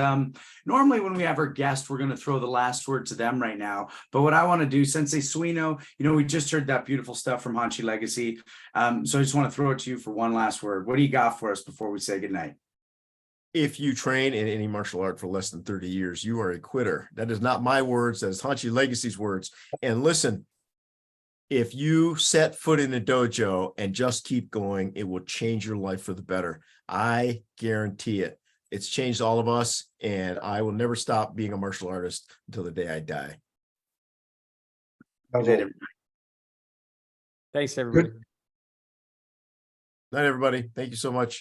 normally when we have our guest, we're going to throw the last word to them right now. But what I want to do, Sensei Suino, you know, we just heard that beautiful stuff from Hanchi Legacy. So I just want to throw it to you for one last word. What do you got for us before we say goodnight? If you train in any martial art for less than 30 years, you are a quitter. That is not my words. That is Hanchi Legacy's words. And listen, if you set foot in a dojo and just keep going, it will change your life for the better. I guarantee it. It's changed all of us, and I will never stop being a martial artist until the day I die. Thanks, everybody. Night, everybody. Thank you so much.